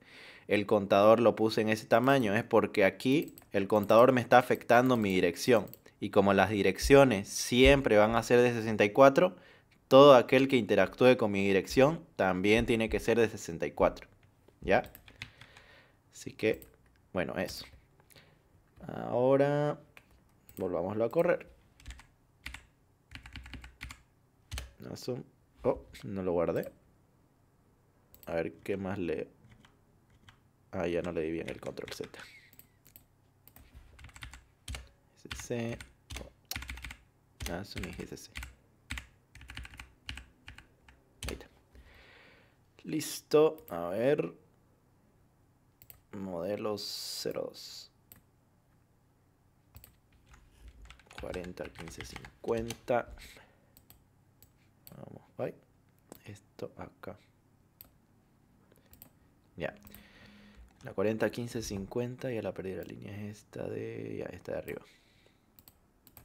el contador lo puse en ese tamaño. Es porque aquí el contador me está afectando mi dirección. Y como las direcciones siempre van a ser de 64, todo aquel que interactúe con mi dirección también tiene que ser de 64. ¿Ya? Así que, bueno, eso. Ahora, volvámoslo a correr. Oh, no lo guardé. A ver qué más le... Ah, ya no le di bien el control Z. SC. Asum y SC. Ahí está. Listo. A ver. Modelos 02. 40, 15, 50. Vamos, bye. Esto acá. Ya. La 40, 15, 50. Ya la perdí la línea. Es esta de... Ya, esta de arriba.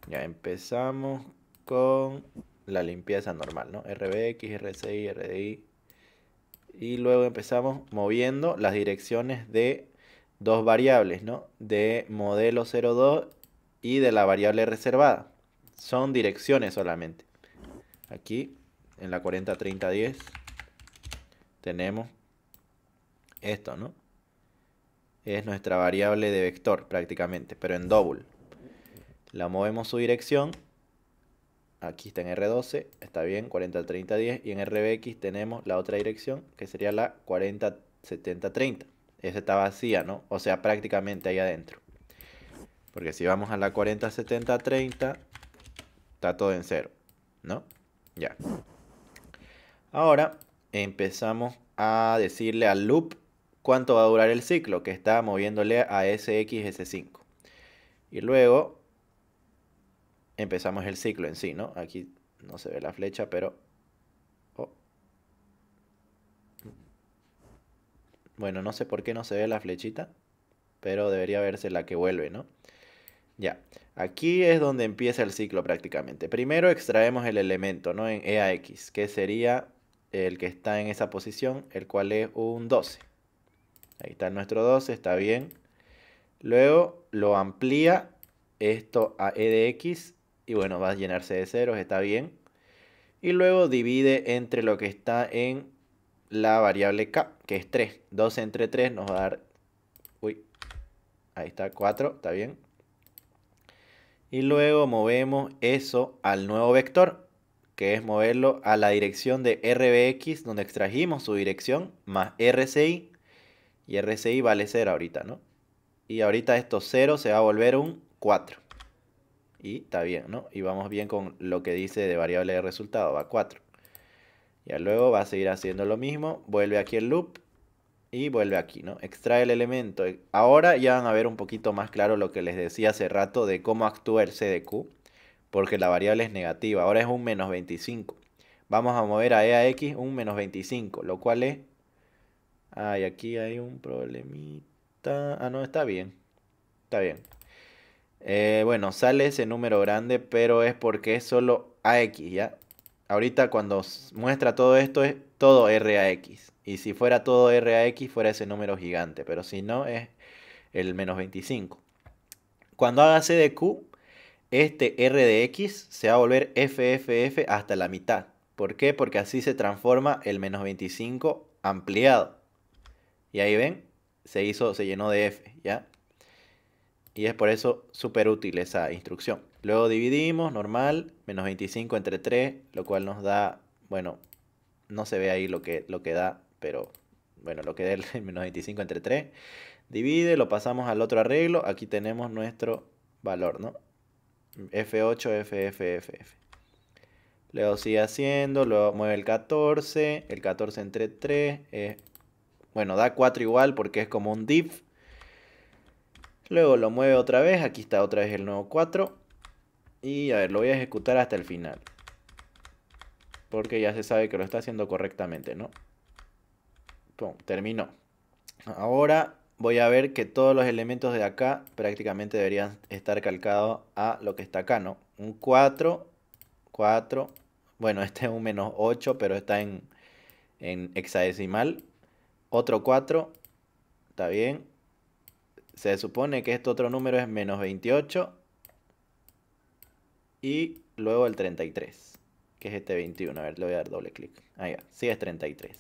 Ya empezamos con la limpieza normal, ¿no? RBX, RCI, RDI. Y luego empezamos moviendo las direcciones de dos variables, ¿no? De modelo 02 y de la variable reservada. Son direcciones solamente. Aquí, en la 40, 30, 10, tenemos esto, ¿no? Es nuestra variable de vector prácticamente, pero en double. La movemos su dirección. Aquí está en R12, está bien, 40, 30, 10. Y en RBX tenemos la otra dirección, que sería la 40, 70, 30. Esa está vacía, ¿no? O sea, prácticamente ahí adentro. Porque si vamos a la 40, 70, 30, está todo en cero, ¿no? Ya. Ahora empezamos a decirle al loop cuánto va a durar el ciclo, que está moviéndole a SX, S5. Y luego empezamos el ciclo en sí, ¿no? Aquí no se ve la flecha, pero... Oh. Bueno, no sé por qué no se ve la flechita, pero debería verse la que vuelve, ¿no? Ya, aquí es donde empieza el ciclo prácticamente. Primero extraemos el elemento, ¿no? En EAX, que sería el que está en esa posición, el cual es un 12. Ahí está nuestro 12, está bien. Luego lo amplía esto a e de x y bueno, va a llenarse de ceros, está bien. Y luego divide entre lo que está en la variable k, que es 3. 12 entre 3 nos va a dar, uy, ahí está 4, está bien. Y luego movemos eso al nuevo vector, que es moverlo a la dirección de rbx, donde extrajimos su dirección, más rci. Y rci vale 0 ahorita, ¿no? Y ahorita esto 0 se va a volver un 4. Y está bien, ¿no? Y vamos bien con lo que dice de variable de resultado, va 4. Ya luego va a seguir haciendo lo mismo, vuelve aquí el loop y vuelve aquí, ¿no? Extrae el elemento. Ahora ya van a ver un poquito más claro lo que les decía hace rato de cómo actúa el CDQ, porque la variable es negativa, ahora es un menos 25. Vamos a mover a e a x un menos 25, lo cual es... Ay, aquí hay un problemita. Ah, no, está bien. Está bien. Bueno, sale ese número grande, pero es porque es solo AX, ¿ya? Ahorita cuando muestra todo esto es todo RAX. Y si fuera todo RAX fuera ese número gigante, pero si no es el menos 25. Cuando haga C de Q, este R de X se va a volver FFF hasta la mitad. ¿Por qué? Porque así se transforma el menos 25 ampliado. Y ahí ven, se llenó de F, ¿ya? Y es por eso súper útil esa instrucción. Luego dividimos, normal, menos 25 entre 3, lo cual nos da, bueno, no se ve ahí lo que da, pero bueno, lo que da el menos 25 entre 3. Divide, lo pasamos al otro arreglo, aquí tenemos nuestro valor, ¿no? F8, FFFF. Luego sigue haciendo, luego mueve el 14 entre 3, bueno, da 4 igual porque es como un div. Luego lo mueve otra vez, aquí está otra vez el nuevo 4. Y a ver, lo voy a ejecutar hasta el final. Porque ya se sabe que lo está haciendo correctamente, ¿no? Pum, terminó. Ahora voy a ver que todos los elementos de acá prácticamente deberían estar calcados a lo que está acá, ¿no? Un 4, 4. Bueno, este es un menos 8, pero está en hexadecimal. Otro 4. Está bien. Se supone que este otro número es menos 28. Y luego el 33, que es este 21. A ver, le voy a dar doble clic. Ahí va, sí es 33.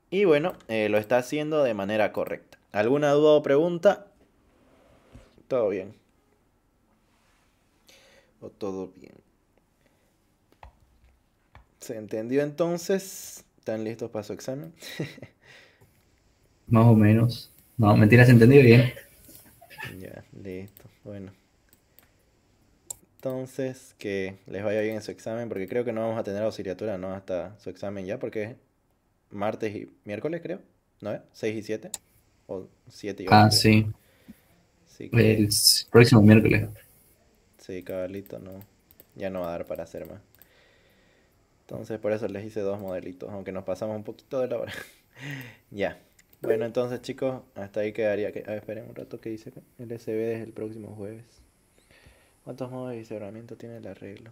Y bueno, lo está haciendo de manera correcta. ¿Alguna duda o pregunta? Todo bien. O todo bien. ¿Se entendió entonces? ¿Están listos para su examen? Más o menos. No, mentira, se entendió bien. Ya, listo. Bueno. Entonces, que les vaya bien en su examen, porque creo que no vamos a tener auxiliatura, ¿no? Hasta su examen ya, porque es martes y miércoles, creo. ¿No? 6 y 7. O 7 y 8. Ah, sí. Así que, El próximo miércoles. sí, cabalito, no. Ya no va a dar para hacer más. Entonces, por eso les hice 2 modelitos, aunque nos pasamos un poquito de la hora. Ya. Bueno, entonces, chicos, hasta ahí quedaría. A ver, esperen un rato que dice que el SB es el próximo jueves. ¿Cuántos modos de discernimiento tiene el arreglo?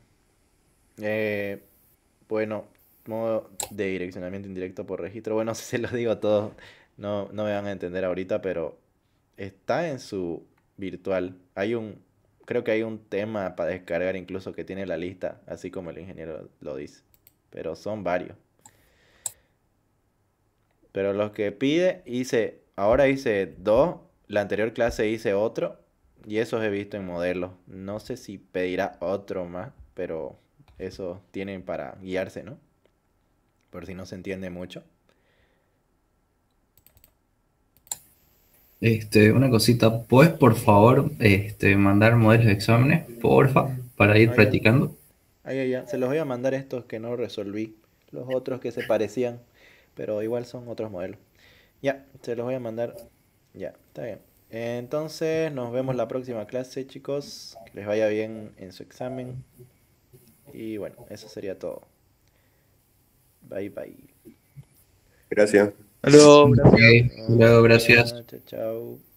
Bueno, modo de direccionamiento indirecto por registro. Bueno, si se los digo a todos, no me van a entender ahorita, pero está en su virtual. Creo que hay un tema para descargar incluso que tiene la lista, así como el ingeniero lo dice. Pero son varios. Pero los que pide, ahora hice 2, la anterior clase hice otro, y esos he visto en modelos. No sé si pedirá otro más, pero eso tienen para guiarse, ¿no? Por si no se entiende mucho. Una cosita, ¿puedes por favor mandar modelos de exámenes, porfa, para ir Ah, ya. practicando? Ya. Se los voy a mandar estos que no resolví. Los otros que se parecían, pero igual son otros modelos. Ya, se los voy a mandar. Ya, está bien. Entonces, nos vemos la próxima clase, chicos. Que les vaya bien en su examen. Y bueno, eso sería todo. Bye, bye. Gracias. Hasta luego, Ok, gracias. luego, gracias. Chao, chao.